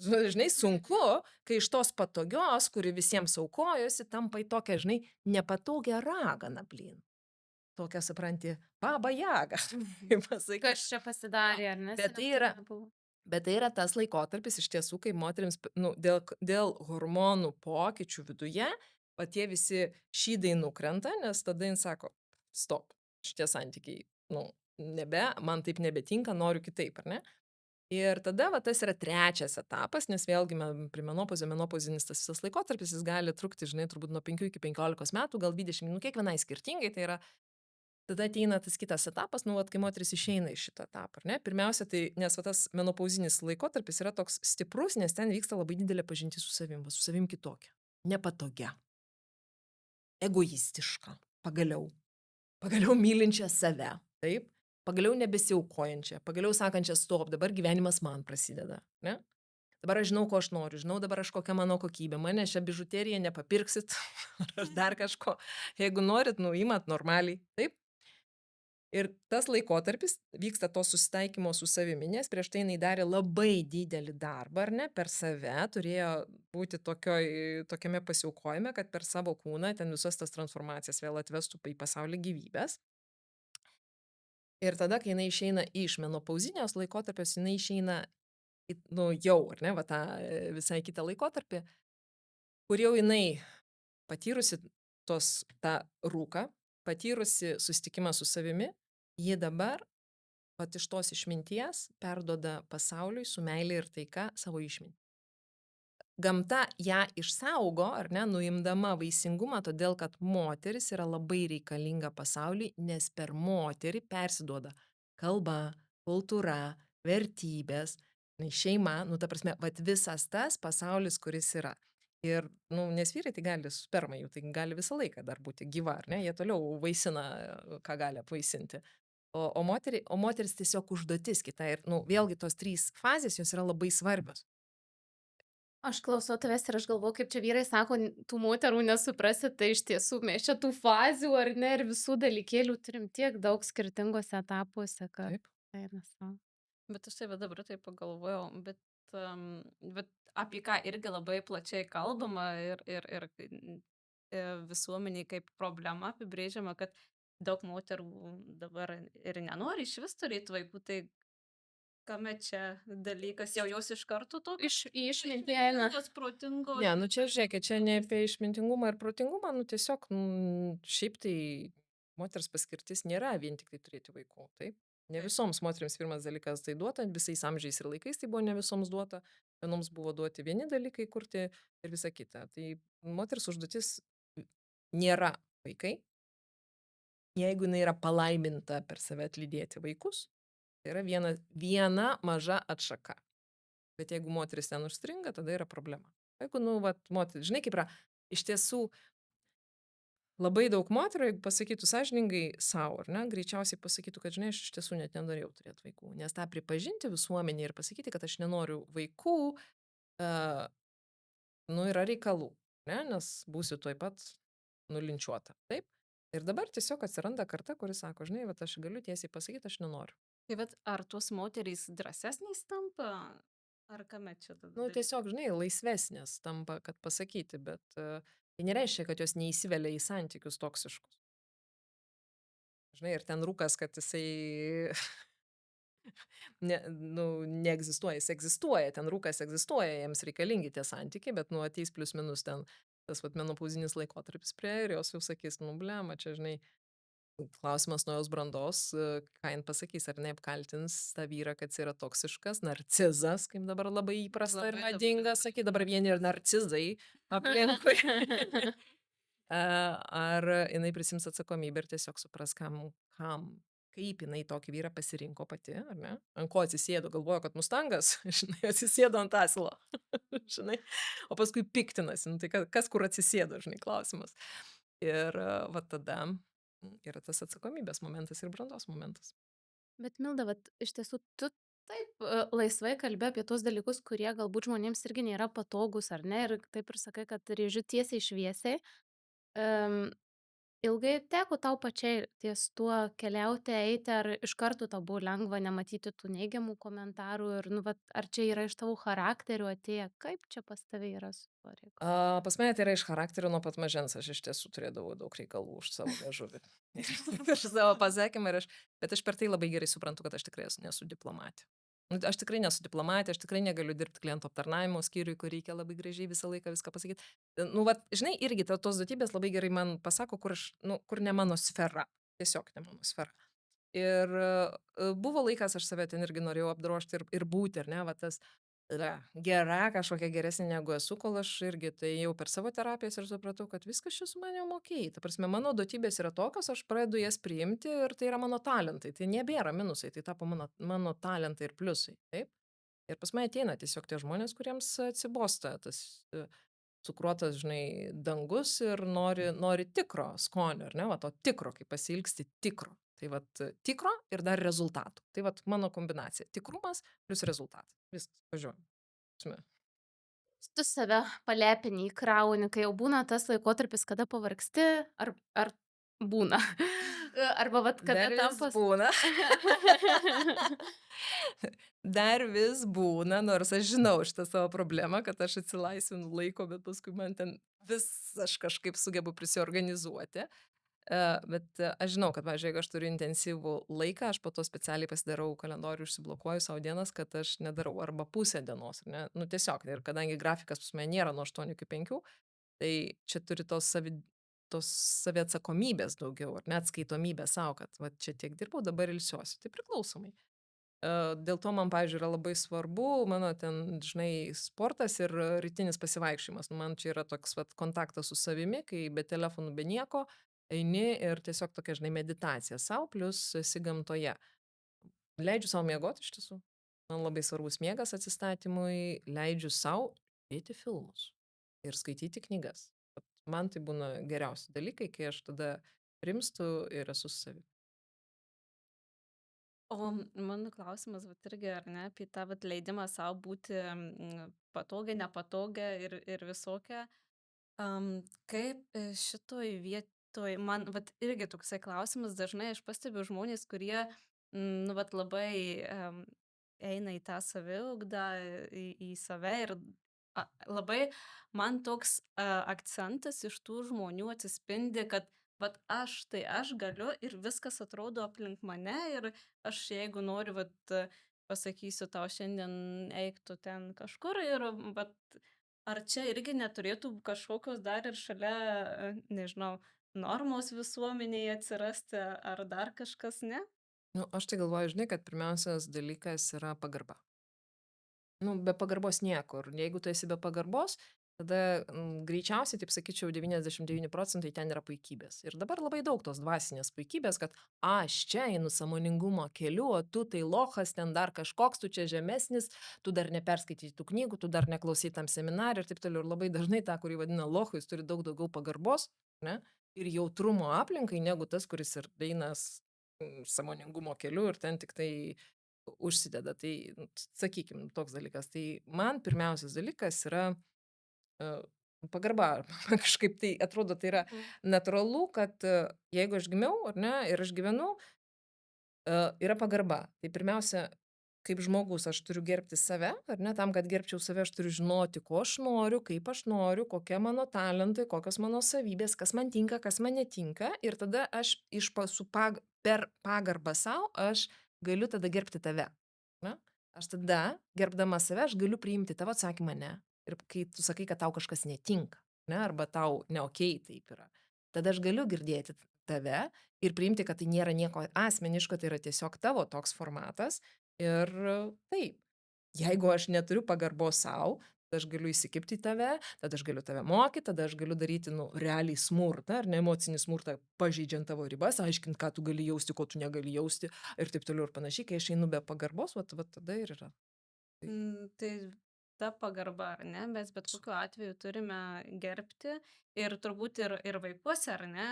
Žinai, sunku, kai iš tos patogios, kuri visiems aukojosi, tampa į tokią, žinai, nepatogią raganą, blin. Tokia, supranti, baba jaga. Kas čia pasidarė, ar ne? Bet tai Seniau yra- taip nebuvo. Bet tai yra tas laikotarpis iš tiesų, kai moteriams, nu, dėl hormonų pokyčių viduje, o tie visi šydai nukrenta, nes tada jis sako, stop, šitie santykiai, nu, man taip nebetinka, noriu kitaip, ar ne? Ir tada va, tas yra trečias etapas, nes vėlgi menopauzinis tas visas laikotarpis, jis gali trukti, žinai, turbūt nuo 5 iki 15 metų, gal 20, nu, kiekvienai skirtingai, tai yra tada ateina tas kitas etapas, nu, vat, kai moteris išeina iš šito etapo, ar ne? Pirmiausia, tai, nes va, tas menopauzinis laikotarpis yra toks stiprus, nes ten vyksta labai didelė pažintis su savim kitokia, nepatogia, egoistiška, pagaliau mylinčia save, taip, pagaliau nebesiaukojančia, pagaliau sakančia, stop, dabar gyvenimas man prasideda, ne? Dabar aš žinau, ko aš noriu, žinau dabar aš kokia mano kokybė, mane šią bižuteriją nepapirksit ar dar kažko. Jeigu norit, nu, imat normaliai, taip? Ir tas laikotarpis vyksta to susitaikymo su savimi, nes prieš tai jinai darė labai didelį darbą, ar ne, per save, turėjo būti tokiame pasiaukojime, kad per savo kūną ten visas tas transformacijas vėl atvestų į pasaulį gyvybės. Ir tada, kai jinai išeina iš menopauzinės laikotarpės, jinai išeina, nu, jau, ar ne, va tą visai kitą laikotarpį, kur jau jinai patyrusi tą rūką, patyrusi susitikimą su savimi, ji dabar, pat iš tos išminties, perduoda pasauliui su meilė ir taika savo išmintį. Gamta ją išsaugo, ar ne, nuimdama vaisingumą, todėl kad moteris yra labai reikalinga pasauliui, nes per moterį persiduoda kalba, kultūra, vertybės, šeima, nu, ta prasme, vat visas tas pasaulis, kuris yra. Ir, nu, nes vyrai tai gali sperma, jų tai gali visą laiką dar būti gyva, ar ne, jie toliau vaisina, ką gali apvaisinti. O moteris tiesiog užduotis kita ir, nu, vėlgi tos 3 fazės, jos yra labai svarbios. Aš klausau tavęs ir aš galvoju, kaip čia vyrai sako, tų moterų nesuprasi, tai iš tiesų mes čia tų fazių ar ne ir visų dalykėlių turim tiek daug skirtingose etapuose, kad Taip. eina sau. Bet aš tai va dabar taip pagalvojau, bet apie ką irgi labai plačiai kalbama ir visuomeniai kaip problema apibrėžiama, kad daug moterų dabar ir nenori iš vis turėti vaikų, tai kame čia dalykas, jau jos iš karto tokios Į išmintį eina. protingos. Ne, nu čia žiūrėkit, čia ne apie išmintingumą ir protingumą, nu tiesiog, šiaip tai moters paskirtis nėra vien tik tai turėti vaikų, taip? Ne Taip. visoms moteriams pirmas dalykas tai duota, visais amžiais ir laikais tai buvo ne visoms duota, vienoms buvo duoti vieni dalykai kurti ir visa kita. Tai moters užduotis nėra vaikai, jeigu jinai yra palaiminta per save atlydėti vaikus, tai yra viena maža atšaka. Bet jeigu moteris ten užstringa, tada yra problema. Jeigu, nu, vat, moteris, žinai, kaip yra, iš tiesų, labai daug moterų, jeigu pasakytų sąžiningai savo, ar ne, greičiausiai pasakytų, kad, žinai, aš iš tiesų net nenorėjau turėti vaikų. Nes tą pripažinti visuomenį ir pasakyti, kad aš nenoriu vaikų, nu, yra reikalų, ne, nes būsiu tuoj pat nulinčiuota. Taip? Ir dabar tiesiog atsiranda karta, kuris sako, žinai, vat, aš galiu tiesiai pasakyti, aš nenoriu. Tai vat ar tos moterys drąsesnės tampa, ar kame čia tada Nu, tiesiog, žinai, laisvesnės tampa, kad pasakyti, bet tai nereiškia, kad jos neįsivelia į santykius toksiškus. Žinai, ir ten rūkas, kad jisai neegzistuoja, jis egzistuoja, ten rūkas egzistuoja, jiems reikalingi tie santykiai, bet, nu, ateis plius minus ten tas vat menopauzinis laikotarpis prie ir jos jau sakys, nu, blema, čia, žinai, klausimas nuo jos brandos, ką jin pasakys, ar neapkaltins tą vyrą, kad jis yra toksiškas, narcizas, kaip dabar labai įprasta ir Labai dabar madinga yra. sakyti, dabar vieni ir narcizai aplinkui. Ar jinai prisims atsakomybę ir tiesiog supras, kaip jinai tokį vyrą pasirinko pati, ar ne? Ant ko atsisėdo, galvojo, kad mustangas, žinai, atsisėdo ant asilo, žinai, o paskui piktinasi, nu, tai kas kur atsisėdo, žinai, klausimas. Ir va tada yra tas atsakomybės momentas ir brandos momentas. Bet Milda, vat, iš tiesų, tu taip laisvai kalbi apie tuos dalykus, kurie galbūt žmonėms irgi nėra patogus, ar ne? Ir taip ir sakai, kad rėžiu tiesiai šviesiai. Um, Ilgai teko tau pačiai ties tuo keliauti, eiti, ar iš karto tau buvo lengva nematyti tų neigiamų komentarų ir, nu, vat, ar čia yra iš tavo charakterio atėję, kaip čia pas tave yra su tuo reikalu? Pas mane tai yra iš charakterio nuo pat mažens, aš iš tiesų turėdavau daug reikalų už savo liežuvį. Už savo pasakymą, bet aš per tai labai gerai suprantu, kad aš tikrai nesu diplomatė. Nu, aš tikrai nesu diplomatė, aš tikrai negaliu dirbti klientų aptarnavimo skyriui, kur reikia labai gražiai visą laiką viską pasakyti. Nu, vat, žinai, irgi tos duotybės labai gerai man pasako, kur ne mano sfera. Tiesiog ne mano sfera. Ir buvo laikas, aš save ten irgi norėjau apdrošti ir būti, ar ne, va tas yra gera, kažkokia geresnė negu esu, kol aš irgi tai jau per savo terapijas ir supratau, kad viskas čia su manim okei. Ta prasme, mano duotybės yra tokios, aš pradedu jas priimti ir tai yra mano talentai. Tai nebėra minusai, tai tapo mano talentai ir pliusai. Taip. Ir pas mane ateina tiesiog tie žmonės, kuriems atsibosta tas cukruotas, žinai, dangus ir nori tikro skonio, ar ne, va to tikro, kai pasiilgsti tikro. Tai vat tikro ir dar rezultatų. Tai vat mano kombinacija. Tikrumas plius rezultatas. Viskas, važiuojam. Prasme. Tu save palepini, įkrauni, kai jau būna tas laikotarpis, kada pavargsti, ar būna? Arba vat kada Dar vis tampas būna. Dar vis būna, nors aš žinau šitą savo problemą, kad aš atsilaisvinu laiko, bet paskui man ten vis aš kažkaip sugebu prisiorganizuoti. Bet aš žinau, kad, pavyzdžiui, jeigu aš turiu intensyvų laiką, aš po to specialiai pasidarau kalendorių, užsiblokuoju savo dienas, kad aš nedarau arba pusę dienos, ar ne? Nu, tiesiog, ir kadangi grafikas pas mane nėra nuo 8 iki 5, tai čia turi tos saviatsakomybės daugiau, ar net skaitomybės savo, kad va, čia tiek dirbau, dabar ilsiuosi. Tai priklausomai. Dėl to man, pavyzdžiui, yra labai svarbu mano ten, žinai, sportas ir rytinis pasivaikščiojimas. Nu, man čia yra toks vat, kontaktas su savimi, kai be telefonų, be nieko eini ir tiesiog tokia, žinai, meditacija savo, plus esi gamtoje. Leidžiu savo miegoti iš tiesų. Man labai svarbus miegas atsistatymui, leidžiu savo žiūrėti filmus ir skaityti knygas. Vat man tai būna geriausi dalykai, kai aš tada rimstu ir esu su savimi. O mano klausimas, vat irgi, ar ne, apie tą vat leidimą sau būti patogia, nepatogia ir visokia. Kaip šitoj vietoj, man vat irgi toksai klausimas, dažnai aš pastebiu žmonės, kurie, nu, vat labai eina į tą saviugdą, į save ir labai man toks akcentas iš tų žmonių atsispindi, kad vat aš tai aš galiu ir viskas atrodo aplink mane ir aš jeigu noriu, vat pasakysiu tau šiandien eik tu ten kažkur ir vat ar čia irgi neturėtų kažkokios dar ir šalia, nežinau, normos visuomenėje atsirasti ar dar kažkas, ne? Nu, aš tai galvoju, žinai, kad pirmiausias dalykas yra pagarba. Nu, be pagarbos niekur. Jeigu tu esi be pagarbos, tada greičiausiai, taip sakyčiau, 99% ten yra puikybės. Ir dabar labai daug tos dvasinės puikybės, kad aš čia einu sąmoningumo keliu, o tu tai lochas, ten dar kažkoks, tu čia žemesnis, tu dar neperskaitai tų knygų, tu dar neklausai tam seminarį ir taip toliau. Ir labai dažnai tą, kurį vadina lochu, jis turi daug daugiau pagarbos, ne? Ir jautrumo aplinkai, negu tas, kuris ir einas sąmoningumo keliu ir ten tik tai užsideda. Tai, sakykim, toks dalykas. Tai man pirmiausias dalykas yra pagarba. Man kažkaip tai atrodo, tai yra Mhm. natūralu, kad jeigu aš gimiau, ar ne, ir aš gyvenu, yra pagarba. Tai pirmiausia, kaip žmogus aš turiu gerbti save, ar ne, tam, kad gerbčiau save, aš turiu žinoti, ko aš noriu, kaip aš noriu, kokie mano talentai, kokios mano savybės, kas man tinka, kas man netinka. Ir tada aš per pagarbą savo, aš galiu tada gerbti tave. Ne? Aš tada, gerbdama save, aš galiu priimti tavo atsakymą ne. Ir kai tu sakai, kad tau kažkas netinka, ne, arba tau neokei taip yra, tada aš galiu girdėti tave ir priimti, kad tai nėra nieko asmeniško, tai yra tiesiog tavo toks formatas. Ir taip, jeigu aš neturiu pagarbos sau, tada aš galiu įsikibti į tave, tada aš galiu tave mokyti, tada aš galiu daryti, nu, realiai smurtą, ar ne emocinį smurtą, pažeidžiant tavo ribas, aiškint, ką tu gali jausti, ko tu negali jausti ir taip toliau ir panašiai. Kai aš einu be pagarbos, vat tada ir yra. Tai ta pagarba, ar ne, mes bet kokiu atveju turime gerbti ir turbūt ir vaikuose, ar ne,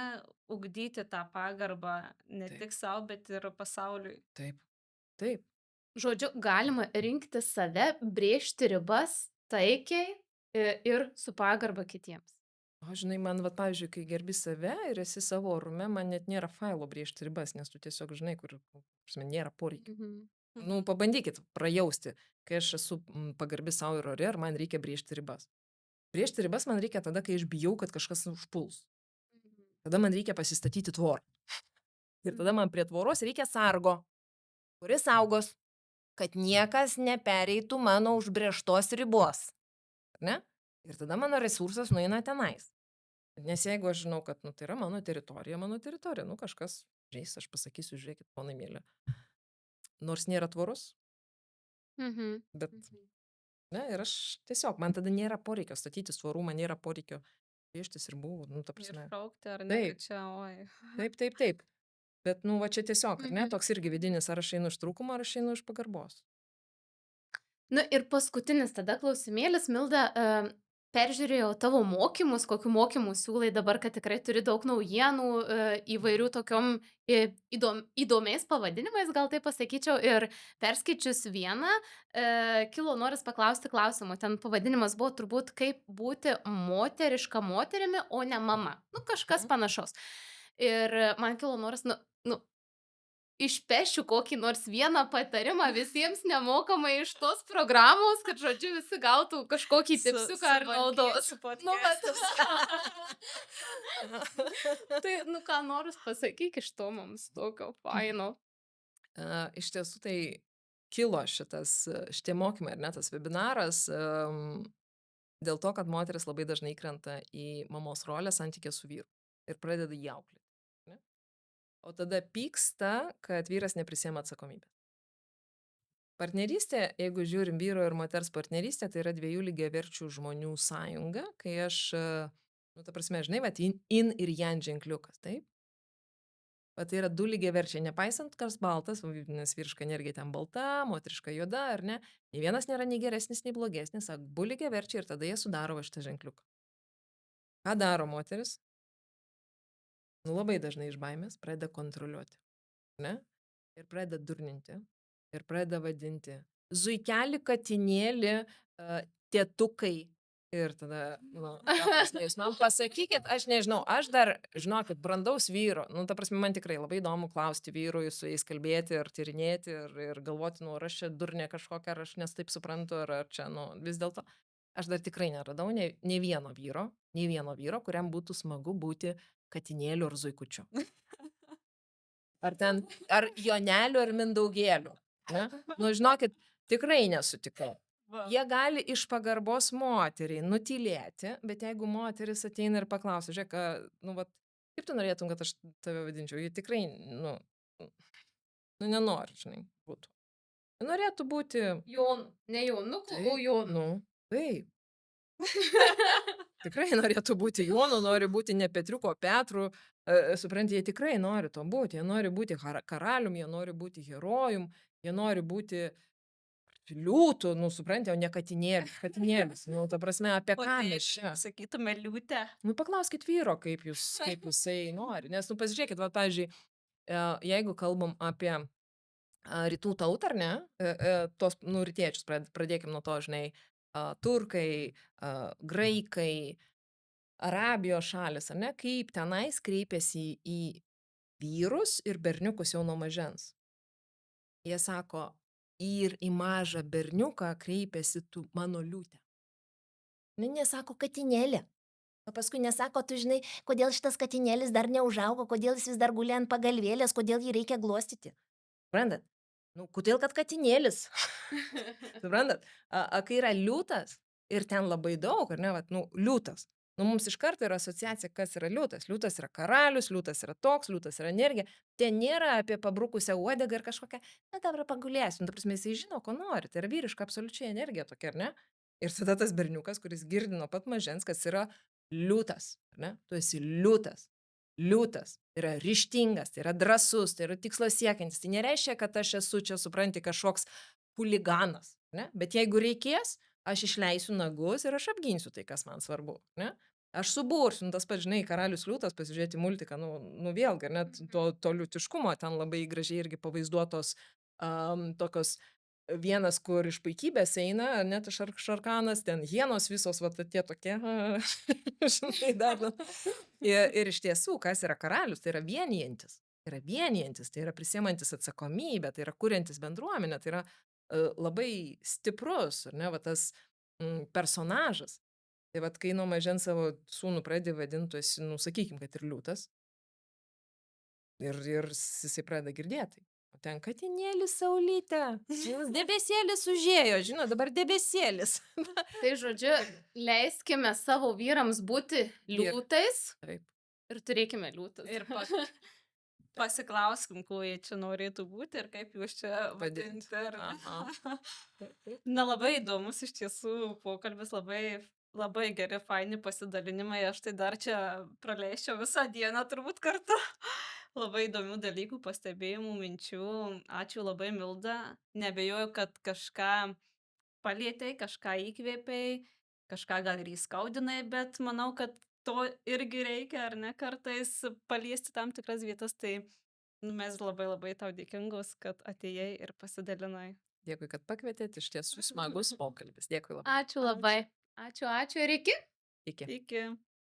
ugdyti tą pagarbą ne Taip, tik sau, bet ir pasauliui. taip, taip. Žodžiu, galima rinkti save, brėžti ribas taikiai ir su pagarba kitiems. O žinai, man, vat, pavyzdžiui, kai gerbi save ir esi savo orume, man net nėra failo brėžti ribas, nes tu tiesiog žinai, kur, prasme, nėra poreikio. Mhm. Nu, Mhm. pabandykit prajausti, kai aš esu pagarbi savo ir ore, ar man reikia brėžti ribas. Brėžti ribas man reikia tada, kai aš bijau, kad kažkas užpuls. Mhm. Tada man reikia pasistatyti tvorą. Ir tada Mhm. man prie tvoros reikia sargo, kuris saugos, kad niekas nepereitų mano užbrėžtos ribos. Ar ne? Ir tada mano resursas nueina tenais. Nes jeigu aš žinau, kad, nu, tai yra mano teritorija, nu, kažkas žais, aš pasakysiu, žiūrėkit, ponai mėly. Nors nėra tvoros, Mhm. bet Mhm. Ne, ir aš tiesiog, man tada nėra poreikio statytis tvorų, man nėra poreikio pieštis ir buvo, nu, ta Ir prasme. šaukti, ar ne, kad Taip, čia, oi. taip, taip, taip. Bet, nu, va čia tiesiog, ar ne, Mhm. toks irgi vidinis, ar aš einu iš trūkumo, ar aš einu iš pagarbos. Nu ir paskutinis tada klausimėlis, Milda, peržiūrėjau tavo mokymus, kokių mokymų siūlai dabar, kad tikrai turi daug naujienų, įvairių tokiom įdomiais pavadinimais, gal taip pasakyčiau, ir perskaičius vieną, kilo noras paklausti klausimų. Ten pavadinimas buvo turbūt kaip būti moteriška moterimi, o ne mama. Nu, kažkas Mhm. panašaus. Ir man kilo noras, nu, išpešiu kokį nors vieną patarimą visiems nemokamai iš tos programos, kad, žodžiu, visi gautų kažkokį tipsiuką ar naudos. Nu, vat. Tai, nu, ką nors pasakyk iš to mums tokio faino. Iš tiesų tai kilo šitie mokymai, ar ne, tas webinaras, dėl to, kad moteris labai dažnai krenta į mamos rolę santykė su vyru ir pradeda jį auklėti. Ne? O tada pyksta, kad vyras neprisėma atsakomybę. Partnerystė, jeigu žiūrim vyro ir moters partnerystė, tai yra dviejų lygiaverčių žmonių sąjunga, kai aš, nu, ta prasme, žinai, vat, in ir jan ženkliukas, taip? Bet tai yra du lygiaverčiai, nepaisant, kas baltas, nes vyriška energija ten balta, moteriška juoda, ar ne? Nei vienas nėra nei geresnis, nei blogesnis, abu lygiaverčiai ir tada jie sudaro va šitą ženkliuką. Ką daro moteris? Nu, labai dažnai iš baimės pradeda kontroliuoti, ne? Ir pradeda durninti, ir pradeda vadinti zuikelį, katinėlį, tėtukai. Ir tada, nu, ta prasme, jūs man pasakykit, aš nežinau, aš dar, žinokit, brandaus vyro, nu, ta prasme, man tikrai labai įdomu klausti vyrų, su jais kalbėti ir tyrinėti ir galvoti, nu, ar aš čia durnė kažkokia, ar aš nes taip suprantu, ar čia, nu, vis dėlto, aš dar tikrai neradau nei vieno vyro, kuriam būtų smagu būti katinėliu ar zuikučiu. Ar Joneliu, ar Mindaugėliu. Ne? Nu, žinokit, tikrai nesutikau. Va. Jie gali iš pagarbos moteriai nutylėti, bet jeigu moteris ateina ir paklausia, žiūrėk, nu, vat, kaip tu norėtum, kad aš tave vadinčiau, jie tikrai, nu, nenori, žinai, būtų. Norėtų būti, Ne jaunuku, taip, o Jonu. nu, taip. Tikrai norėtų būti Jonu, nori būti ne Petriuko, o Petru, supranti, jie tikrai nori to būti, jie nori būti karalium, jie nori būti herojum, jie nori būti liūtų, nu, supranti, o ne katinėlis, nu, ta prasme, apie O ką tai, mes čia? sakytume, liūtė. Nu, paklauskit vyro, kaip jisai nori, nes, nu, pasižiūrėkit, va, pavyzdžiui, jeigu kalbam apie rytų tautą, ar ne, tos, nu, rytiečius, pradėkim nuo to, žinai, turkai, graikai, Arabijos šalis, ar ne, kaip tenais kreipiasi į vyrus ir berniukus jau nuo mažens. Jie sako, ir į mažą berniuką kreipiasi tu mano liūtė. Nesako katinėlė. O paskui nesako, tu žinai, kodėl šitas katinėlis dar neužaugo, kodėl jis vis dar guli ant pagalvėlės, kodėl jį reikia glostyti. Suprantat? Nu, kodėl kad katinėlis? Suprantat? Kai yra liūtas ir ten labai daug, ar ne, vat, nu, liūtas. Nu, mums iš karto yra asociacija, kas yra liūtas. Liūtas yra karalius, liūtas yra toks, liūtas yra energija. Ten nėra apie pabrukusią uodegą ir kažkokią, na, dabar pagulėsiu. Nu, ta prasme, jisai žino, ko nori. Tai yra vyriška absoliučiai energija tokia, ar ne? Ir tada tas berniukas, kuris girdi nuo pat mažens, kas yra liūtas, ar ne? Tu esi liūtas. Liūtas tai yra ryžtingas, tai yra drąsus, tai yra tikslo siekiantis. Tai nereiškia, kad aš esu čia, supranti, kažkoks huliganas, ne? Bet jeigu reikės, aš išleisiu nagus ir aš apginsiu tai, kas man svarbu, ne? Aš subursiu, nu, tas pats, žinai, karalius liūtas, pasižiūrėti multiką, nu vėlgi, net to liūtiškumo ten labai gražiai irgi pavaizduotos tokios vienas, kur iš puikybės eina, net šarkanas, ten hienos visos, va, tie tokie, žinai, dar. Ir iš tiesų, kas yra karalius, tai yra vienijantis. Tai yra prisėmantis atsakomybę, tai yra kuriantis bendruomenę, tai yra labai stiprus, ar ne, va, tas personažas. Tai va, kai nuo mažens savo sūnų pradedi vadinti, esi, nu, sakykim, kad ir liūtas, ir jisai pradeda girdėti. O ten katinėlis saulytė, debesėlis užėjo, žinot, dabar debesėlis. Tai, žodžiu, leiskime savo vyrams būti liūtais Taip. ir turėkime liūtus. Ir pasiklauskim, kuo jie čia norėtų būti ir kaip juos čia Padėt. vadinti, ar ne? Aha. Na, labai įdomus iš tiesų pokalbis, labai geri, faini pasidalinimai. Aš tai dar čia praleisčiau visą dieną turbūt kartu. Labai įdomių dalykų, pastebėjimų, minčių. Ačiū labai, Milda. Nebejoju, kad kažką palietei, kažką įkvėpei, kažką gal ir įskaudinai, bet manau, kad to irgi reikia, ar ne, kartais paliesti tam tikras vietas. Tai mes labai tau dėkingos, kad atėjai ir pasidalinai. Dėkui, kad pakvietėt, iš tiesų smagus pokalbis. Dėkui labai. Ačiū labai. Ačiū. Ačiū ir iki. Iki. Iki.